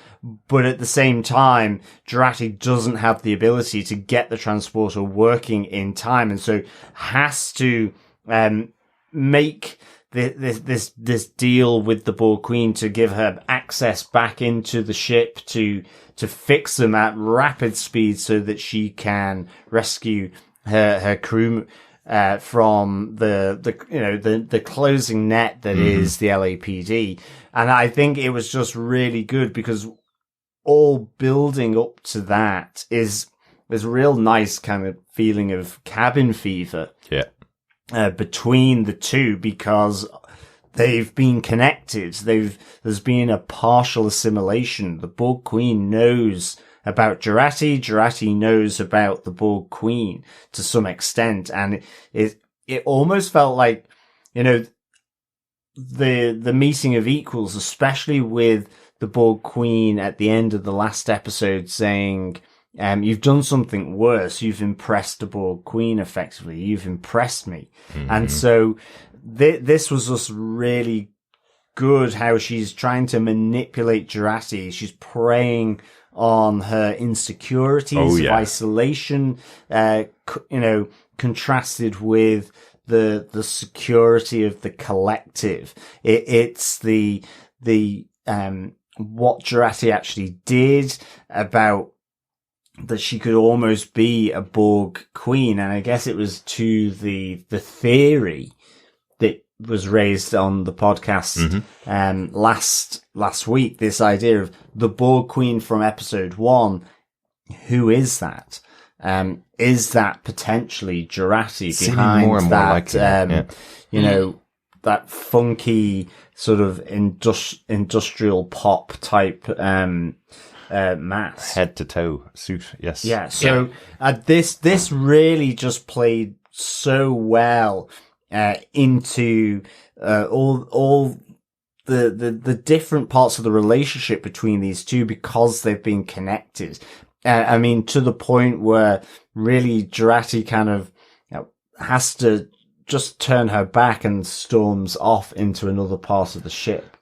but at the same time, Jurati doesn't have the ability to get the transporter working in time, and so has to make this deal with the Borg Queen to give her access back into the ship to fix them at rapid speed so that she can rescue her crew from the closing net that is the LAPD. And I think it was just really good because all building up to that is there's a real nice kind of feeling of cabin fever. Yeah. Between the two, because they've been connected. There's been a partial assimilation. The Borg Queen knows about Jurati. Jurati knows about the Borg Queen to some extent. And it almost felt like, the meeting of equals, especially with the Borg Queen at the end of the last episode saying, you've done something worse. You've impressed the Borg Queen effectively. You've impressed me. Mm-hmm. And so this was just really good how she's trying to manipulate Jurati. She's preying on her insecurities of isolation, contrasted with the security of the collective. It's the what Jurati actually did about that she could almost be a Borg Queen. And I guess it was to the theory that was raised on the podcast last week, this idea of the Borg Queen from episode 1. Who is that? Is that potentially Jurati behind more and more likely, that funky sort of industrial pop type mask, head to toe suit? Yes. Yeah. So this really just played so well into all the different parts of the relationship between these two, because they've been connected. I mean, to the point where really Jurati kind of has to just turn her back and storms off into another part of the ship.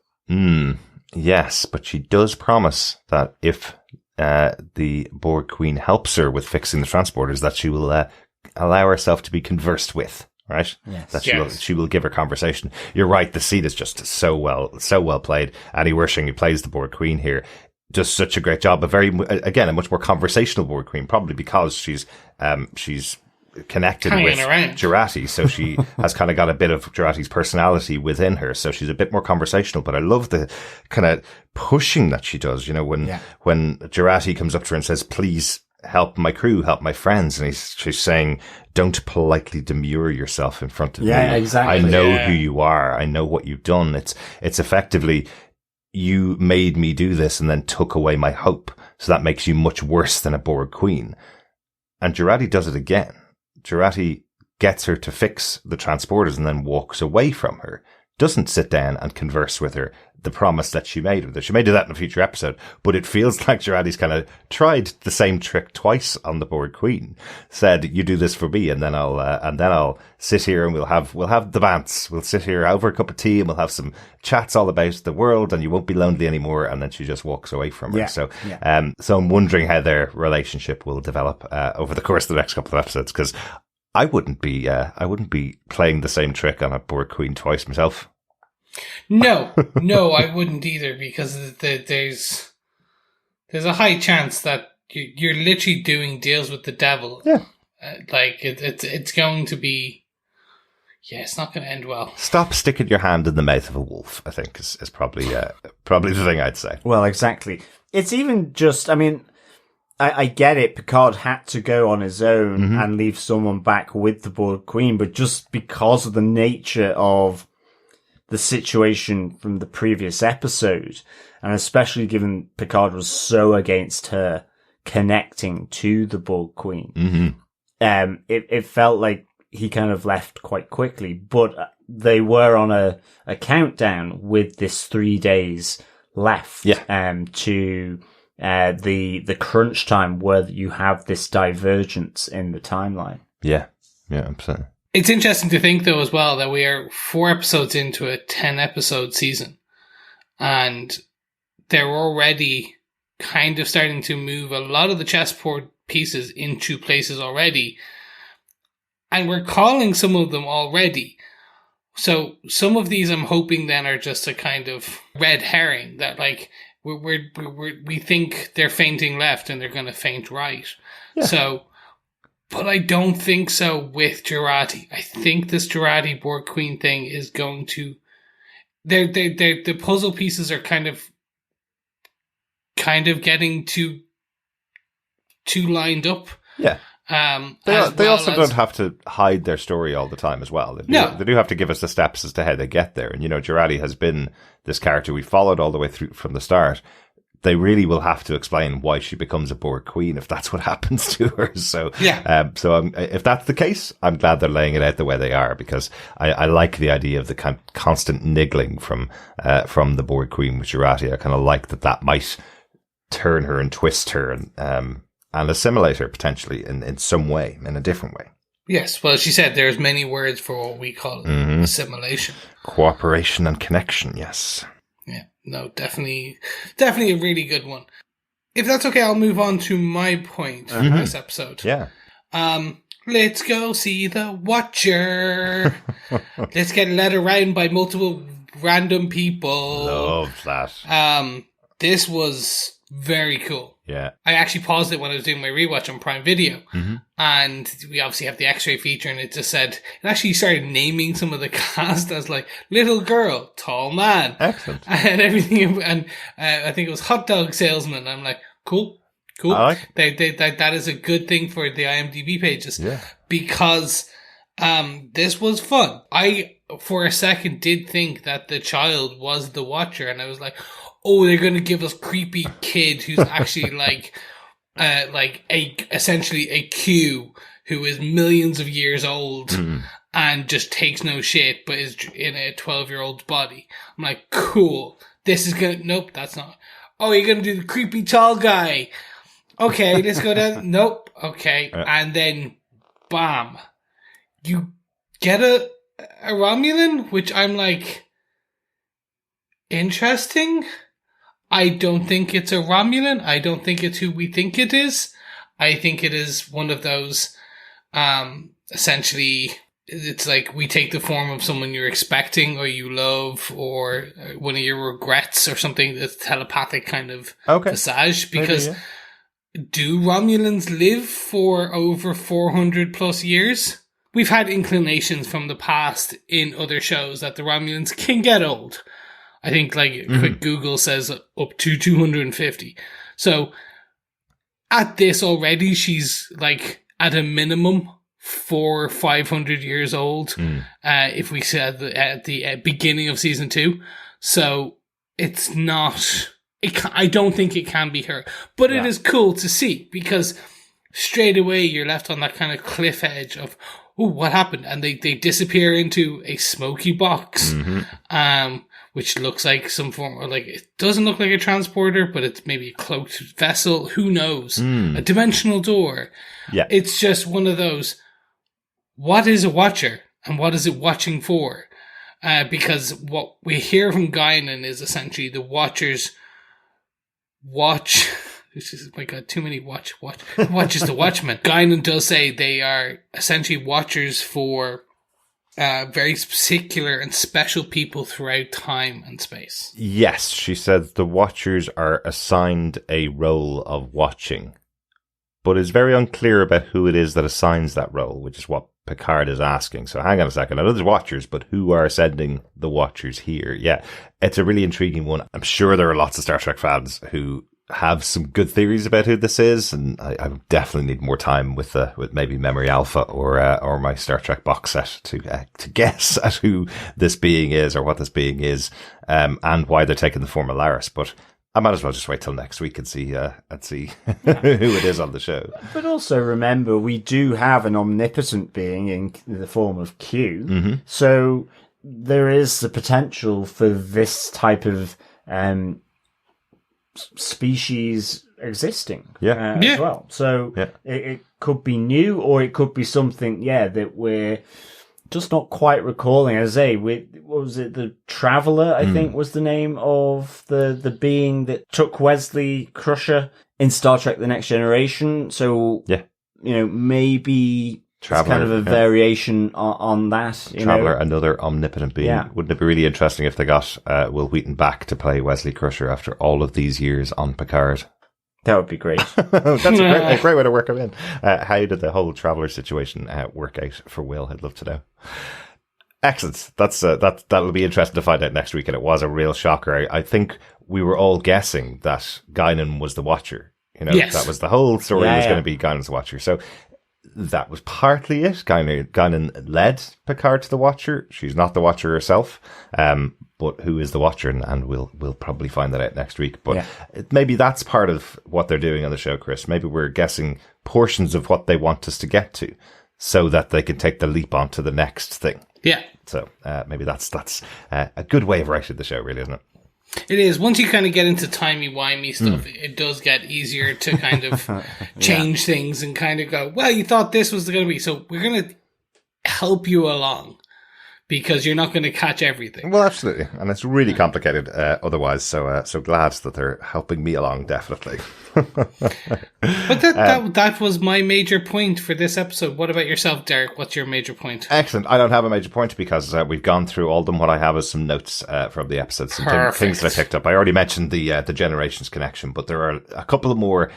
Yes, but she does promise that if the Borg Queen helps her with fixing the transporters, that she will allow herself to be conversed with. Right? Yes. That she will give her conversation. You're right. The scene is just so well played. Annie Wersching, who plays the Borg Queen here, does such a great job. A much more conversational Borg Queen, probably because she's connected with Jurati, so she has kind of got a bit of Jurati's personality within her, so she's a bit more conversational. But I love the kind of pushing that she does, when Jurati comes up to her and says, please help my crew, help my friends, and she's saying, don't politely demur yourself in front of me. Yeah, exactly. I know who you are. I know what you've done. It's effectively, you made me do this and then took away my hope. So that makes you much worse than a Borg Queen. And Jurati does it again. Jurati gets her to fix the transporters and then walks away from her. Doesn't sit down and converse with her, the promise that she made with her. She may do that in a future episode, but it feels like Jurati's kind of tried the same trick twice on the Borg Queen. Said, you do this for me, and then I'll sit here and we'll have the bants. We'll sit here over a cup of tea and we'll have some chats all about the world, and you won't be lonely anymore. And then she just walks away from her. Yeah. So I'm wondering how their relationship will develop over the course of the next couple of episodes, because I wouldn't be playing the same trick on a Borg Queen twice myself. No, I wouldn't either, because there's a high chance that you're literally doing deals with the devil. Yeah, it's going to be. Yeah, it's not going to end well. Stop sticking your hand in the mouth of a wolf, I think, is probably the thing I'd say. Well, exactly. It's even just, I mean, I get it. Picard had to go on his own and leave someone back with the Borg Queen, but just because of the nature of the situation from the previous episode, and especially given Picard was so against her connecting to the Borg Queen, it felt like he kind of left quite quickly. But they were on a countdown with this 3 days left to the crunch time where you have this divergence in the timeline. Yeah, absolutely. It's interesting to think, though, as well, that we are 4 episodes into a 10-episode season, and they're already kind of starting to move a lot of the chessboard pieces into places already. And we're calling some of them already. So some of these I'm hoping then are just a kind of red herring that like we think they're fainting left and they're going to faint right. Yeah. So, but I don't think so with Jurati. I think this Jurati Borg Queen thing is going to. The puzzle pieces are kind of getting too lined up. Yeah. They also don't have to hide their story all the time as well. They do have to give us the steps as to how they get there. And, Jurati has been this character we followed all the way through from the start. They really will have to explain why she becomes a Borg Queen if that's what happens to her. So, if that's the case, I'm glad they're laying it out the way they are, because I like the idea of the constant niggling from the Borg Queen with Jurati. I kind of like that might turn her and twist her and assimilate her potentially in some way, in a different way. Yes, well, she said there's many words for what we call assimilation. Cooperation and connection, yes. Yeah, no, definitely a really good one. If that's okay, I'll move on to my point for this episode. Yeah. Let's go see the Watcher. Let's get led around by multiple random people. Love that. This was very cool. Yeah. I actually paused it when I was doing my rewatch on Prime Video. And we obviously have the X-ray feature, and it just said, it actually started naming some of the cast as like little girl, tall man. Excellent. And everything. And I think it was hot dog salesman. I'm like, cool. I like that is a good thing for the IMDb pages. Yeah. Because this was fun. I, for a second, did think that the child was the Watcher, and I was like, oh, they're going to give us creepy kid who's actually essentially a Q who is millions of years old and just takes no shit, but is in a 12-year-old's body. I'm like, cool. This is going to, nope, that's not. Oh, you're going to do the creepy tall guy. Okay, let's go down. Nope. Okay. And then, bam. You get a Romulan, which I'm like, interesting. I don't think it's a Romulan. I don't think it's who we think it is. I think it is one of those, essentially, it's like we take the form of someone you're expecting or you love or one of your regrets or something, that's telepathic kind of visage. Because do Romulans live for over 400 plus years? We've had inclinations from the past in other shows that the Romulans can get old. I think like quick Google says up to 250. So at this already, she's like at a minimum 400 or 500 years old. If we said at the beginning of season 2. So it's not, I don't think it can be her, but it is cool to see because straight away you're left on that kind of cliff edge of, oh, what happened? And they disappear into a smoky box. Which looks like some form of, like, it doesn't look like a transporter, but it's maybe a cloaked vessel. Who knows? A dimensional door. Yeah. It's just one of those, what is a Watcher and what is it watching for? Because what we hear from Guinan is essentially the Watchers watch. This is, my God, too many watches the Watchmen. Guinan does say they are essentially Watchers for very particular and special people throughout time and space. Yes, she said the Watchers are assigned a role of watching, but it's very unclear about who it is that assigns that role, which is what Picard is asking. So hang on a second. I know there's Watchers, but who are sending the Watchers here? Yeah, it's a really intriguing one. I'm sure there are lots of Star Trek fans who have some good theories about who this is, and I definitely need more time with maybe Memory Alpha or my Star Trek box set to guess at who this being is or what this being is, and why they're taking the form of Laris. But I might as well just wait till next week and see who it is on the show. But also remember, we do have an omnipotent being in the form of Q, so there is the potential for this type of species existing as well. So it could be new, or it could be something that we're just not quite recalling. As I say, what was it, the Traveller, I think was the name of the being that took Wesley Crusher in Star Trek The Next Generation. So maybe Traveller, kind of a variation on that. Traveller, another omnipotent being. Yeah. Wouldn't it be really interesting if they got Will Wheaton back to play Wesley Crusher after all of these years on Picard? That would be great. That's a great way to work him in. How did the whole Traveller situation work out for Will? I'd love to know. Excellent. That'll be interesting to find out next week, and it was a real shocker. I think we were all guessing that Guinan was the Watcher. Yes. That was the whole story was going to be Guinan's Watcher. So that was partly it. Guinan led Picard to the Watcher. She's not the Watcher herself, but who is the Watcher? And we'll probably find that out next week. But maybe that's part of what they're doing on the show, Chris. Maybe we're guessing portions of what they want us to get to, so that they can take the leap on to the next thing. Yeah. So maybe that's a good way of writing the show, really, isn't it? It is. Once you kind of get into timey-wimey stuff, it does get easier to kind of change things and kind of go, well, you thought this was going to be, so we're going to help you along because you're not going to catch everything. Well, absolutely. And it's really complicated otherwise, so glad that they're helping me along, definitely. But that was my major point for this episode. What about yourself, Derek? What's your major point? Excellent. I don't have a major point because we've gone through all of them. What I have is some notes from the episode, some things that I picked up. I already mentioned the Generations connection, but there are a couple of more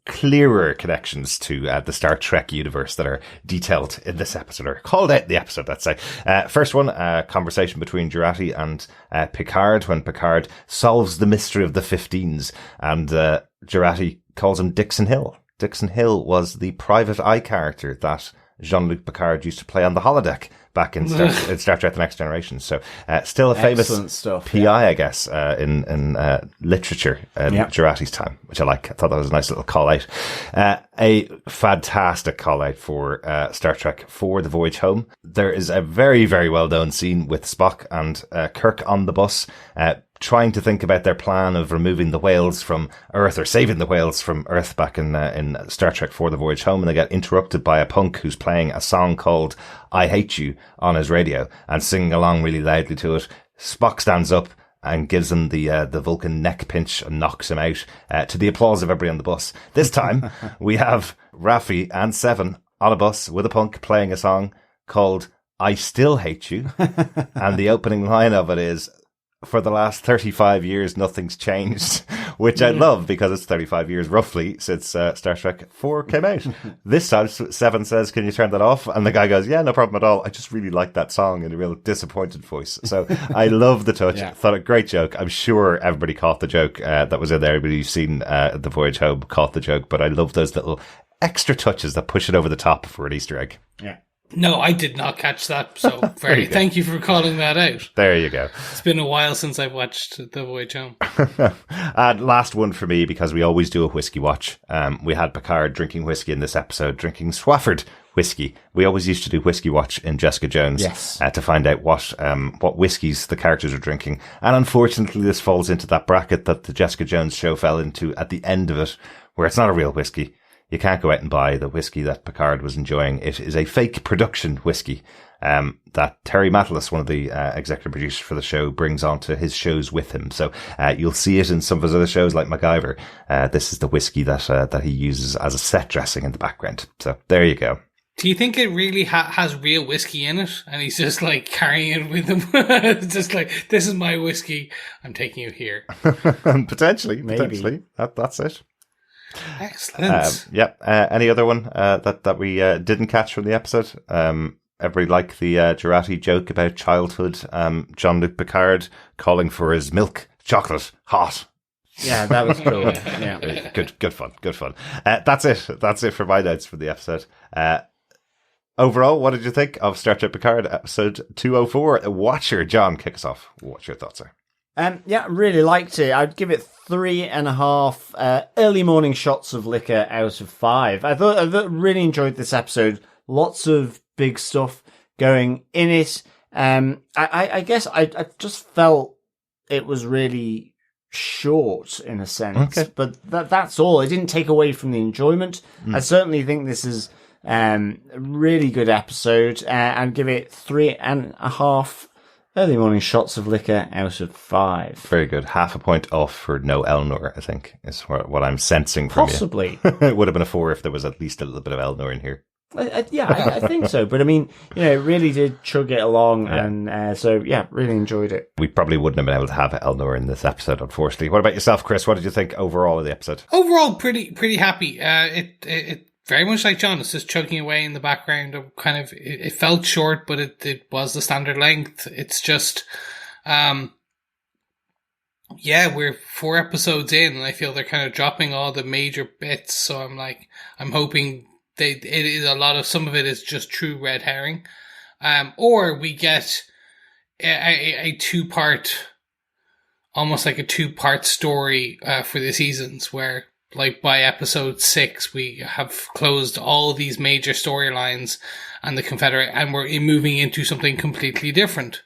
clearer connections to the Star Trek universe that are detailed in this episode, or called out in the episode, let's say. First one, a conversation between Jurati and Picard when Picard solves the mystery of the 15s, and Jurati calls him Dixon Hill. Dixon Hill was the private eye character that Jean-Luc Picard used to play on the holodeck back in Star Trek The Next Generation. So still a famous stuff, PI, I guess, in literature in Jurati's time, which I like. I thought that was a nice little call out. A fantastic call out for Star Trek for The Voyage Home. There is a very, very well known scene with Spock and Kirk on the bus, trying to think about their plan of removing the whales from Earth, or saving the whales from Earth back in Star Trek for The Voyage Home. And they get interrupted by a punk who's playing a song called I Hate You on his radio and singing along really loudly to it. Spock stands up and gives him the Vulcan neck pinch and knocks him out, to the applause of everybody on the bus. This time we have Raffi and Seven on a bus with a punk playing a song called I Still Hate You. And the opening line of it is, for the last 35 years, nothing's changed, which I love because it's 35 years roughly since Star Trek 4 came out. This time, Seven says, can you turn that off? And the guy goes, yeah, no problem at all. I just really like that song in a real disappointed voice. So I love the touch. Thought a great joke. I'm sure everybody caught the joke that was in there. Everybody who's seen The Voyage Home caught the joke, but I love those little extra touches that push it over the top for an Easter egg. Yeah. No, I did not catch that, so thank you for calling that out. There you go. It's been a while since I've watched The Voyage Home. And last one for me, because we always do a whiskey watch. We had Picard drinking whiskey in this episode, drinking Swafford whiskey. We always used to do whiskey watch in Jessica Jones to find out what whiskies the characters are drinking. And unfortunately, this falls into that bracket that the Jessica Jones show fell into at the end of it, where it's not a real whiskey. You can't go out and buy the whiskey that Picard was enjoying. It is a fake production whiskey that Terry Matalas, one of the executive producers for the show, brings onto his shows with him. So you'll see it in some of his other shows like MacGyver. This is the whiskey that he uses as a set dressing in the background. So there you go. Do you think it really has real whiskey in it? And he's just like carrying it with him? It's just like, this is my whiskey. I'm taking you here. Potentially. That's it. Excellent. Any other one that we didn't catch from the episode? Everybody like the Jurati joke about childhood. Jean-Luc Picard calling for his milk chocolate hot. Yeah, that was cool. Yeah. Good fun. That's it for my notes for the episode. Overall, what did you think of Star Trek Picard episode 204? Watcher, John, kick us off. What your thoughts are? Really liked it. I'd give it 3.5 early morning shots of liquor out of 5. I thought really enjoyed this episode. Lots of big stuff going in it. I guess I just felt it was really short in a sense, but that's all. It didn't take away from the enjoyment. I certainly think this is a really good episode, and give it 3.5 early morning shots of liquor out of 5. Very good. Half a point off for no Elnor, I think, is what I'm sensing from Possibly. you. It would have been a 4 if there was at least a little bit of Elnor in here. I think so. But I mean, it really did chug it along. Yeah. And so, really enjoyed it. We probably wouldn't have been able to have Eleanor in this episode, unfortunately. What about yourself, Chris? What did you think overall of the episode? Overall, pretty happy. It very much like John, it's just chugging away in the background. It felt short, but it was the standard length. It's just, we're 4 episodes in, and I feel they're kind of dropping all the major bits. So I'm hoping some of it is just true red herring, or we get a 2-part, almost like a 2-part story for the seasons, where like by episode 6 we have closed all these major storylines and the Confederate, and we're moving into something completely different.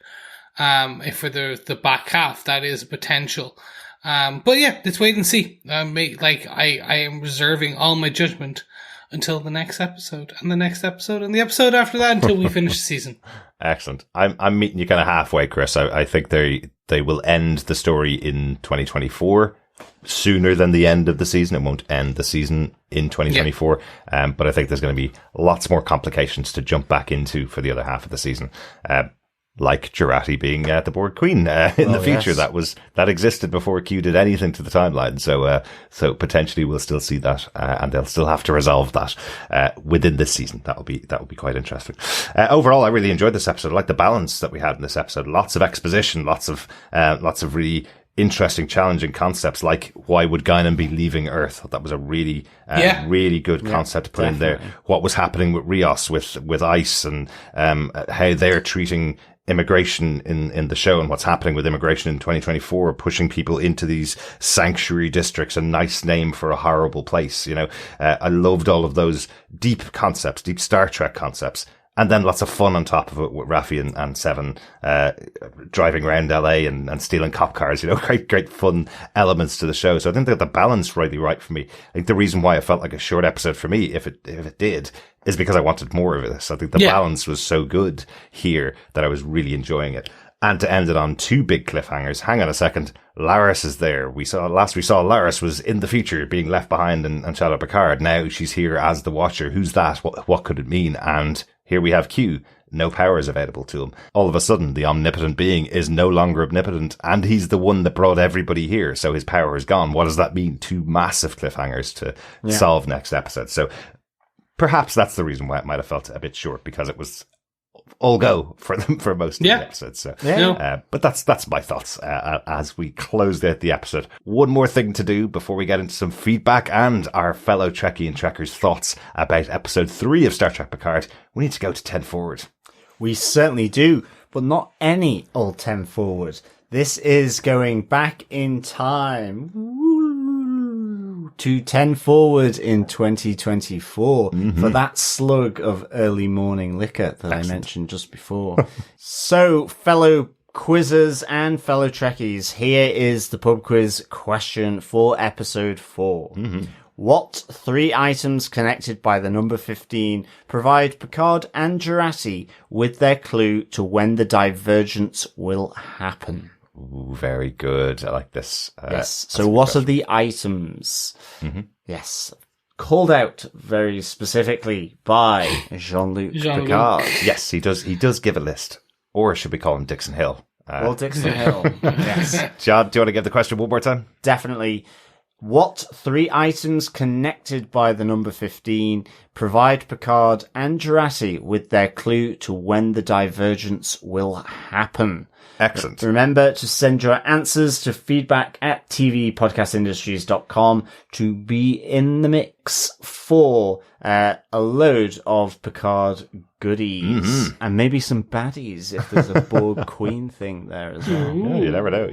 For the back half, that is potential. But let's wait and see. I am reserving all my judgment until the next episode, and the next episode, and the episode after that, until we finish the season. Excellent. I'm meeting you kind of halfway, Chris. I think they will end the story in 2024 sooner than the end of the season. It won't end the season in 2024. But I think there's going to be lots more complications to jump back into for the other half of the season. Like Jurati being the board queen in the future. Yes. That existed before Q did anything to the timeline. So potentially we'll still see that, and they'll still have to resolve that within this season. That will be quite interesting. Overall, I really enjoyed this episode. I like the balance that we had in this episode. Lots of exposition, lots of really interesting, challenging concepts, like why would Guinan be leaving Earth? That was a really good concept to put in there. What was happening with Rios, with ICE, and how they're treating immigration in the show, and what's happening with immigration in 2024, pushing people into these sanctuary districts, a nice name for a horrible place. I loved all of those deep concepts, deep Star Trek concepts. And then lots of fun on top of it with Raffi and Seven driving around LA and stealing cop cars. Great fun elements to the show. So I think that the balance really right for me. I think the reason why it felt like a short episode for me, if it did, is because I wanted more of this. I think the balance was so good here that I was really enjoying it. And to end it on 2 big cliffhangers. Hang on a second. Laris is there. Last we saw Laris was in the future being left behind and Shadow Picard. Now she's here as the Watcher. Who's that? What could it mean? And here we have Q. No powers available to him. All of a sudden, the omnipotent being is no longer omnipotent, and he's the one that brought everybody here, so his power is gone. What does that mean? 2 massive cliffhangers to solve next episode. So perhaps that's the reason why it might have felt a bit short, because it was all go for them for most of the episodes. So, but that's my thoughts as we close out the episode. One more thing to do before we get into some feedback and our fellow Trekkie and Trekkers' thoughts about episode 3 of Star Trek Picard. We need to go to 10 forward. We certainly do, but not any old 10 forward. This is going back in time to 10 forward in 2024 for that slug of early morning liquor that I mentioned just before. So, fellow quizzers and fellow Trekkies, here is the pub quiz question for episode 4. What 3 items connected by the number 15 provide Picard and Jurati with their clue to when the divergence will happen? Ooh, very good. I like this. Yes. So what are the items? Yes. Called out very specifically by Jean-Luc Picard. Yes, he does give a list. Or should we call him Dixon Hill? Dixon Hill. Yes. John, do you want to give the question one more time? Definitely. What 3 items connected by the number 15 provide Picard and Jurati with their clue to when the divergence will happen? Excellent. Remember to send your answers to feedback@tvpodcastindustries.com to be in the mix for a load of Picard goodies and maybe some baddies if there's a Borg Queen thing there as well. Yeah, you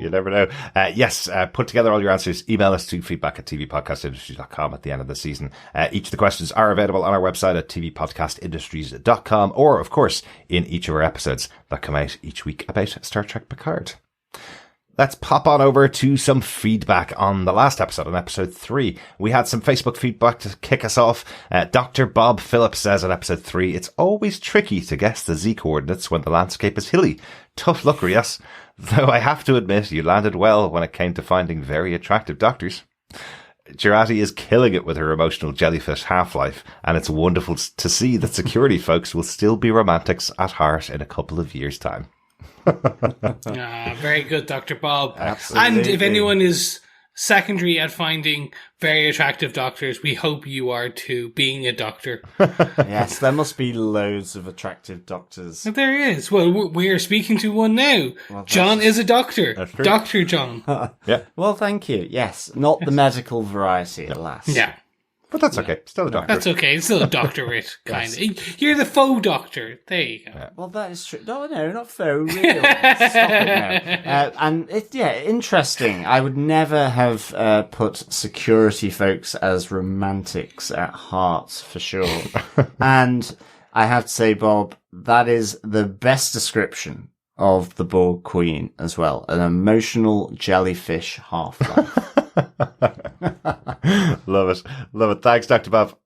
never know. Yes, put together all your answers. Email us to feedback@tvpodcastindustries.com at the end of the season. Each of the questions are available on our website at tvpodcastindustries.com, or, of course, in each of our episodes that come out each week about Star Trek Picard. Let's pop on over to some feedback on the last episode, on episode 3. We had some Facebook feedback to kick us off. Dr. Bob Phillips says on episode 3, it's always tricky to guess the Z coordinates when the landscape is hilly. Tough luck, Rios. Though I have to admit, you landed well when it came to finding very attractive doctors. Jurati is killing it with her emotional jellyfish half-life, and it's wonderful to see that security folks will still be romantics at heart in a couple of years' time. Very good, Dr. Bob. Absolutely. And if anyone is secondary at finding very attractive doctors, we hope you are too, being a doctor. Yes, there must be loads of attractive doctors. There is. Well, we are speaking to one now. John is a doctor. That's true. Dr. John. Yeah. Well, thank you. Yes, not the medical variety, alas. Yeah. But that's okay. Still a doctor. That's okay. It's still a doctorate, kind of. You're the faux doctor. There you go. Yeah. Well, that is true. No, not faux, real. Stop it now. And interesting. I would never have put security folks as romantics at heart, for sure. And I have to say, Bob, that is the best description of the Borg Queen as well. An emotional jellyfish half-life. Love it. Love it. Thanks, Dr. Bob.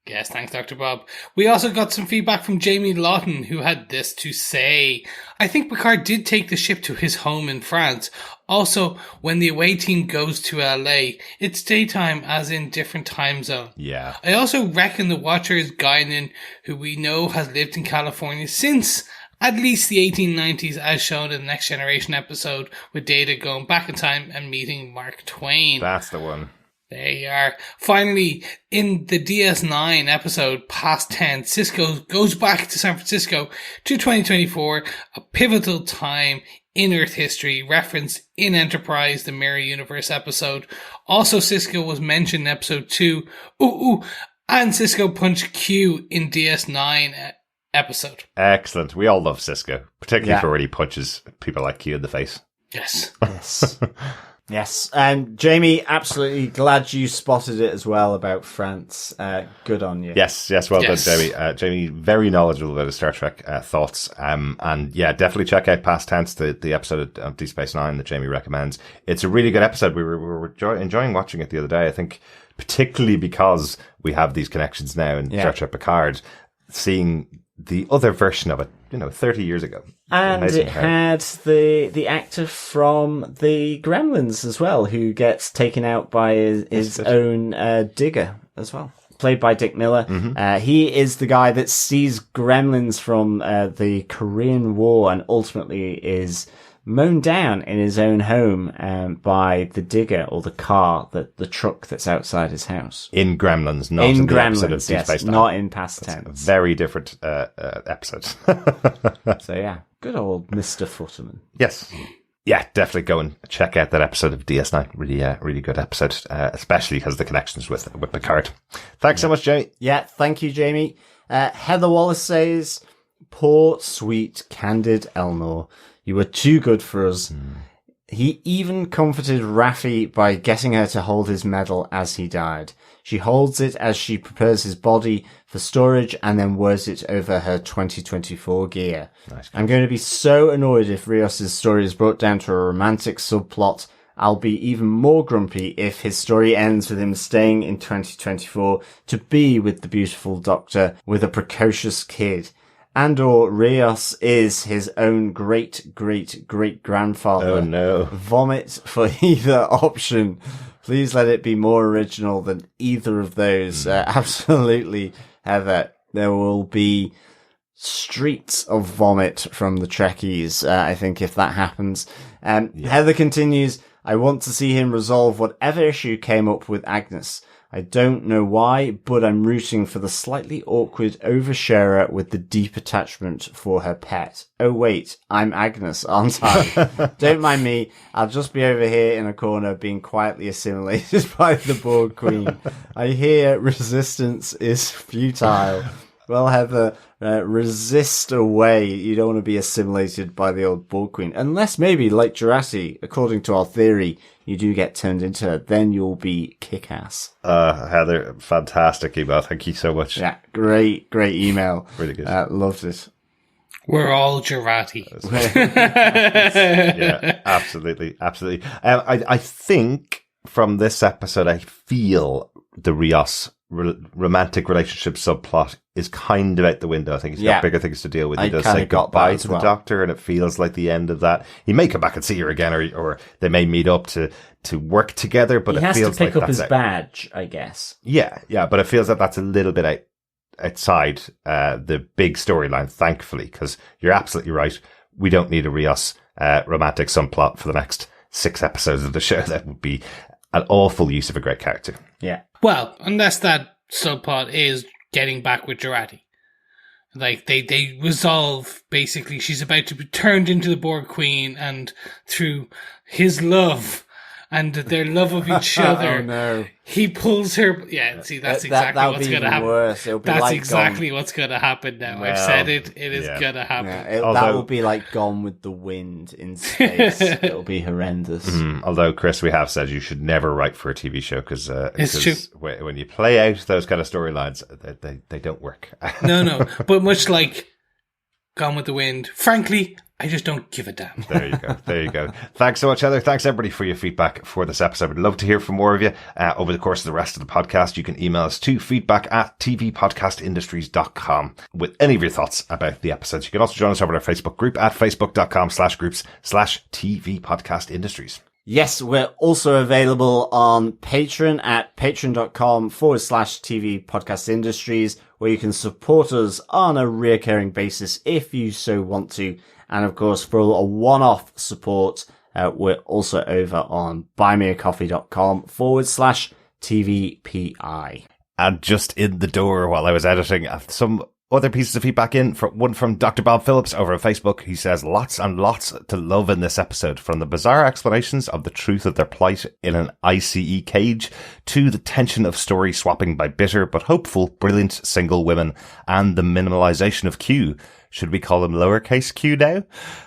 Yes, thanks, Dr. Bob. We also got some feedback from Jamie Lawton, who had this to say. I think Picard did take the ship to his home in France. Also, when the away team goes to LA, it's daytime, as in different time zone. Yeah. I also reckon the Watcher is Guinan, who we know has lived in California since at least the 1890s, as shown in the Next Generation episode, with Data going back in time and meeting Mark Twain. That's the one. There you are. Finally, in the DS9 episode, Past Tense, Sisko goes back to San Francisco to 2024, a pivotal time in Earth history, referenced in Enterprise, the Mirror Universe episode. Also, Sisko was mentioned in episode 2. And Sisko punched Q in DS9 episode. Excellent. We all love Cisco, particularly for when he punches people like Q in the face. Yes. Yes. Yes. And Jamie, absolutely glad you spotted it as well about France. Good on you. Yes. Well done, Jamie. Jamie, very knowledgeable about his Star Trek thoughts. And yeah, definitely check out Past Tense, the episode of Deep Space Nine that Jamie recommends. It's a really good episode. We were enjoying watching it the other day. I think particularly because we have these connections now in Star Trek Picard, seeing the other version of it, 30 years ago. And it had the actor from the Gremlins as well, who gets taken out by his own digger as well. Played by Dick Miller. Mm-hmm. He is the guy that sees Gremlins from the Korean War and ultimately is mown down in his own home by the digger or the car, the truck that's outside his house. In Gremlins, not in the episode of Deep Space Nine. Not in Past Tense. Very different episode. So yeah, good old Mr. Futterman. Yes. Yeah, definitely go and check out that episode of DS9. Really good episode, especially because of the connections with Picard. Thanks so much, Jamie. Yeah, thank you, Jamie. Heather Wallace says, poor, sweet, candid Elnor. You were too good for us. He even comforted Raffi by getting her to hold his medal as he died. She holds it as she prepares his body for storage and then wears it over her 2024 gear. Nice. I'm going to be so annoyed if Rios' story is brought down to a romantic subplot. I'll be even more grumpy if his story ends with him staying in 2024 to be with the beautiful doctor with a precocious kid. And/or Rios is his own great-great-great-grandfather. Oh no. Vomit for either option. Please let it be more original than either of those. Absolutely, Heather. There will be streets of vomit from the Trekkies, I think, if that happens. Heather continues, I want to see him resolve whatever issue came up with Agnes. I don't know why, but I'm rooting for the slightly awkward oversharer with the deep attachment for her pet. Oh wait, I'm Agnes, aren't I? Don't mind me, I'll just be over here in a corner being quietly assimilated by the Borg Queen. I hear resistance is futile. Well, Heather, resist away. You don't want to be assimilated by the old Borg Queen. Unless maybe, like Jurati, according to our theory, you do get turned into her. Then you'll be kick-ass. Heather, fantastic email. Thank you so much. Yeah, great email. Really good. Loved it. We're all Jurati. Yeah, absolutely. I think from this episode, I feel the Rios romantic relationship subplot is kind of out the window. I think he's got bigger things to deal with. He does say goodbye to the doctor, and it feels like the end of that. He may come back and see her again, or they may meet up to work together, but it feels like he has to pick up his badge, I guess. Yeah, but it feels like that's a little bit outside the big storyline, thankfully, because you're absolutely right. We don't need a Rios romantic subplot for the next 6 episodes of the show. That would be an awful use of a great character. Yeah. Well, unless that subplot is getting back with Jurati. Like, they resolve, basically, she's about to be turned into the Borg Queen, and through his love and their love of each other, he pulls her. Yeah, see, that's exactly what's going to happen. Worse. That's exactly what's going to happen now. I've said it. It is going to happen. Yeah, that will be like Gone with the Wind in space. It'll be horrendous. Although, Chris, we have said you should never write for a TV show because it's true. When you play out those kind of storylines, they don't work. No. But much like Gone with the Wind, frankly, I just don't give a damn. There you go. Thanks so much, Heather. Thanks, everybody, for your feedback for this episode. We'd love to hear from more of you over the course of the rest of the podcast. You can email us to feedback@tvpodcastindustries.com with any of your thoughts about the episodes. You can also join us over at our Facebook group at facebook.com/groups/tvpodcastindustries. Yes, we're also available on Patreon at patreon.com/TV Podcast Industries, where you can support us on a recurring basis if you so want to. And of course, for a one-off support, we're also over on buymeacoffee.com/TVPI. And just in the door while I was editing, some other pieces of feedback in, one from Dr. Bob Phillips over on Facebook. He says, lots and lots to love in this episode, from the bizarre explanations of the truth of their plight in an ICE cage to the tension of story swapping by bitter but hopeful, brilliant single women, and the minimalization of Q. Should we call him lowercase Q now?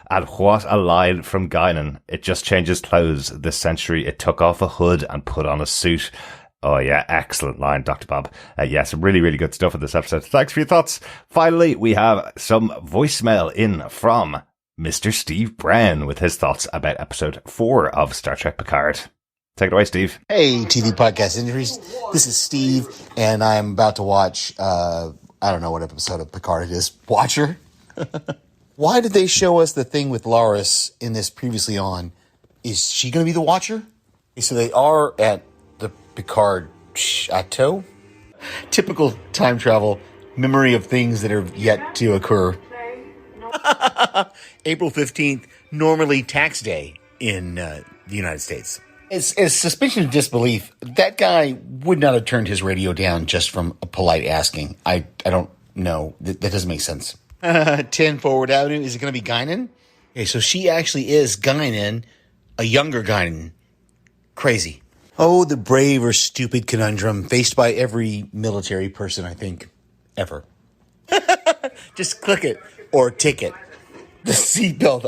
And what a line from Guinan. It just changes clothes. This century, it took off a hood and put on a suit. Oh yeah, excellent line, Dr. Bob. Some really, really good stuff in this episode. Thanks for your thoughts. Finally, we have some voicemail in from Mr. Steve Brown with his thoughts about episode 4 of Star Trek Picard. Take it away, Steve. Hey, TV Podcast Industries. This is Steve, and I'm about to watch, I don't know what episode of Picard it is. Watcher? Why did they show us the thing with Laris in this previously on? Is she going to be the Watcher? So they are at the Picard Chateau. Typical time travel, memory of things that are yet to occur. April 15th, normally tax day in the United States. As suspension of disbelief, that guy would not have turned his radio down just from a polite asking. I don't know. That doesn't make sense. 10 Forward Avenue, is it going to be Guinan? Okay, so she actually is Guinan, a younger Guinan. Crazy. Oh, the brave or stupid conundrum faced by every military person, I think, ever. Just click it or tick it. The seatbelt,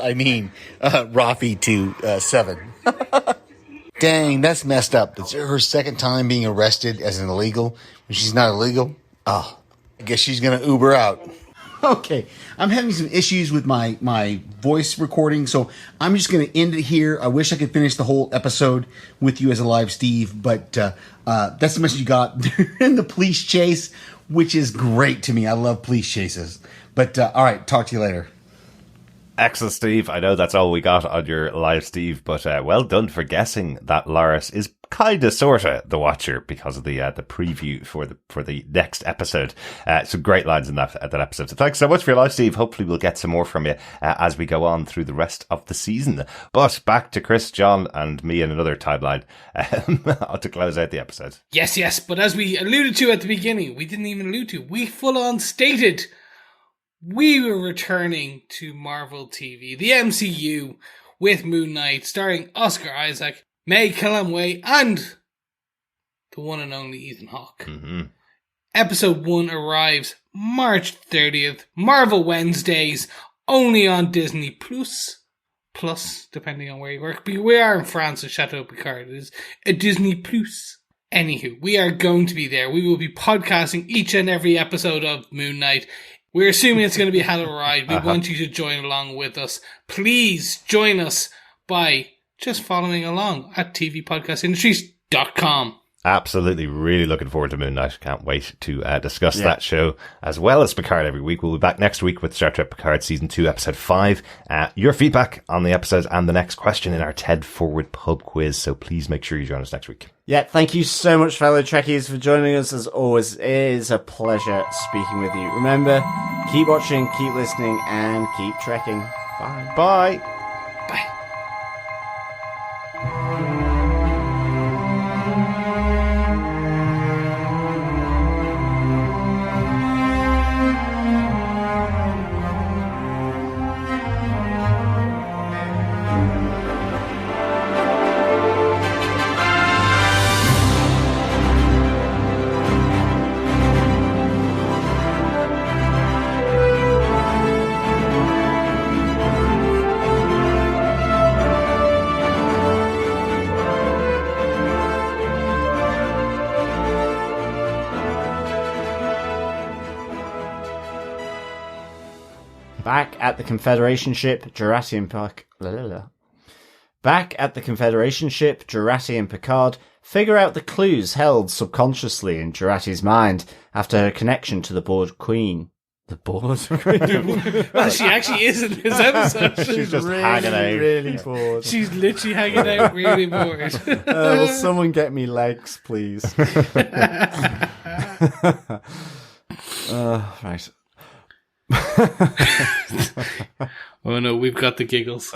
Raffi to 7. Dang, that's messed up. It's her second time being arrested as an illegal when she's not illegal. Oh, I guess she's going to Uber out. Okay, I'm having some issues with my voice recording, so I'm just going to end it here. I wish I could finish the whole episode with you as a live Steve, but that's the message you got. They're in the police chase, which is great to me. I love police chases. But, all right, talk to you later. Excellent, Steve. I know that's all we got on your live, Steve, but well done for guessing that Laris is kind of, sort of the Watcher because of the preview for the next episode. Some great lines in that episode. So thanks so much for your live, Steve. Hopefully we'll get some more from you as we go on through the rest of the season. But back to Chris, John, and me in another timeline to close out the episode. Yes. But as we alluded to at the beginning, we didn't even allude to. We full on stated we were returning to Marvel TV, the MCU, with Moon Knight, starring Oscar Isaac, May Calamway, and the one and only Ethan Hawke. Mm-hmm. Episode 1 arrives March 30th, Marvel Wednesdays, only on Disney Plus, depending on where you work. But we are in France at Chateau Picard. It is a Disney Plus. Anywho, we are going to be there. We will be podcasting each and every episode of Moon Knight. We're assuming it's going to be a hell of a ride. We want you to join along with us. Please join us by just following along at tvpodcastindustries.com. Absolutely. Really looking forward to Moon Knight. Can't wait to discuss that show as well as Picard every week. We'll be back next week with Star Trek Picard Season 2, Episode 5. Your feedback on the episodes and the next question in our TED Forward pub quiz. So please make sure you join us next week. Yeah, thank you so much, fellow Trekkies, for joining us. As always, it is a pleasure speaking with you. Remember, keep watching, keep listening, and keep trekking. Bye. Bye. Bye. Back at the Confederation ship, Jurati and Picard figure out the clues held subconsciously in Jurati's mind after her connection to the bored queen. The bored queen? Well, she actually is in this episode. She's just hanging out. Really bored. She's literally hanging out, really bored. Will someone get me legs, please? Right. Oh no, we've got the giggles.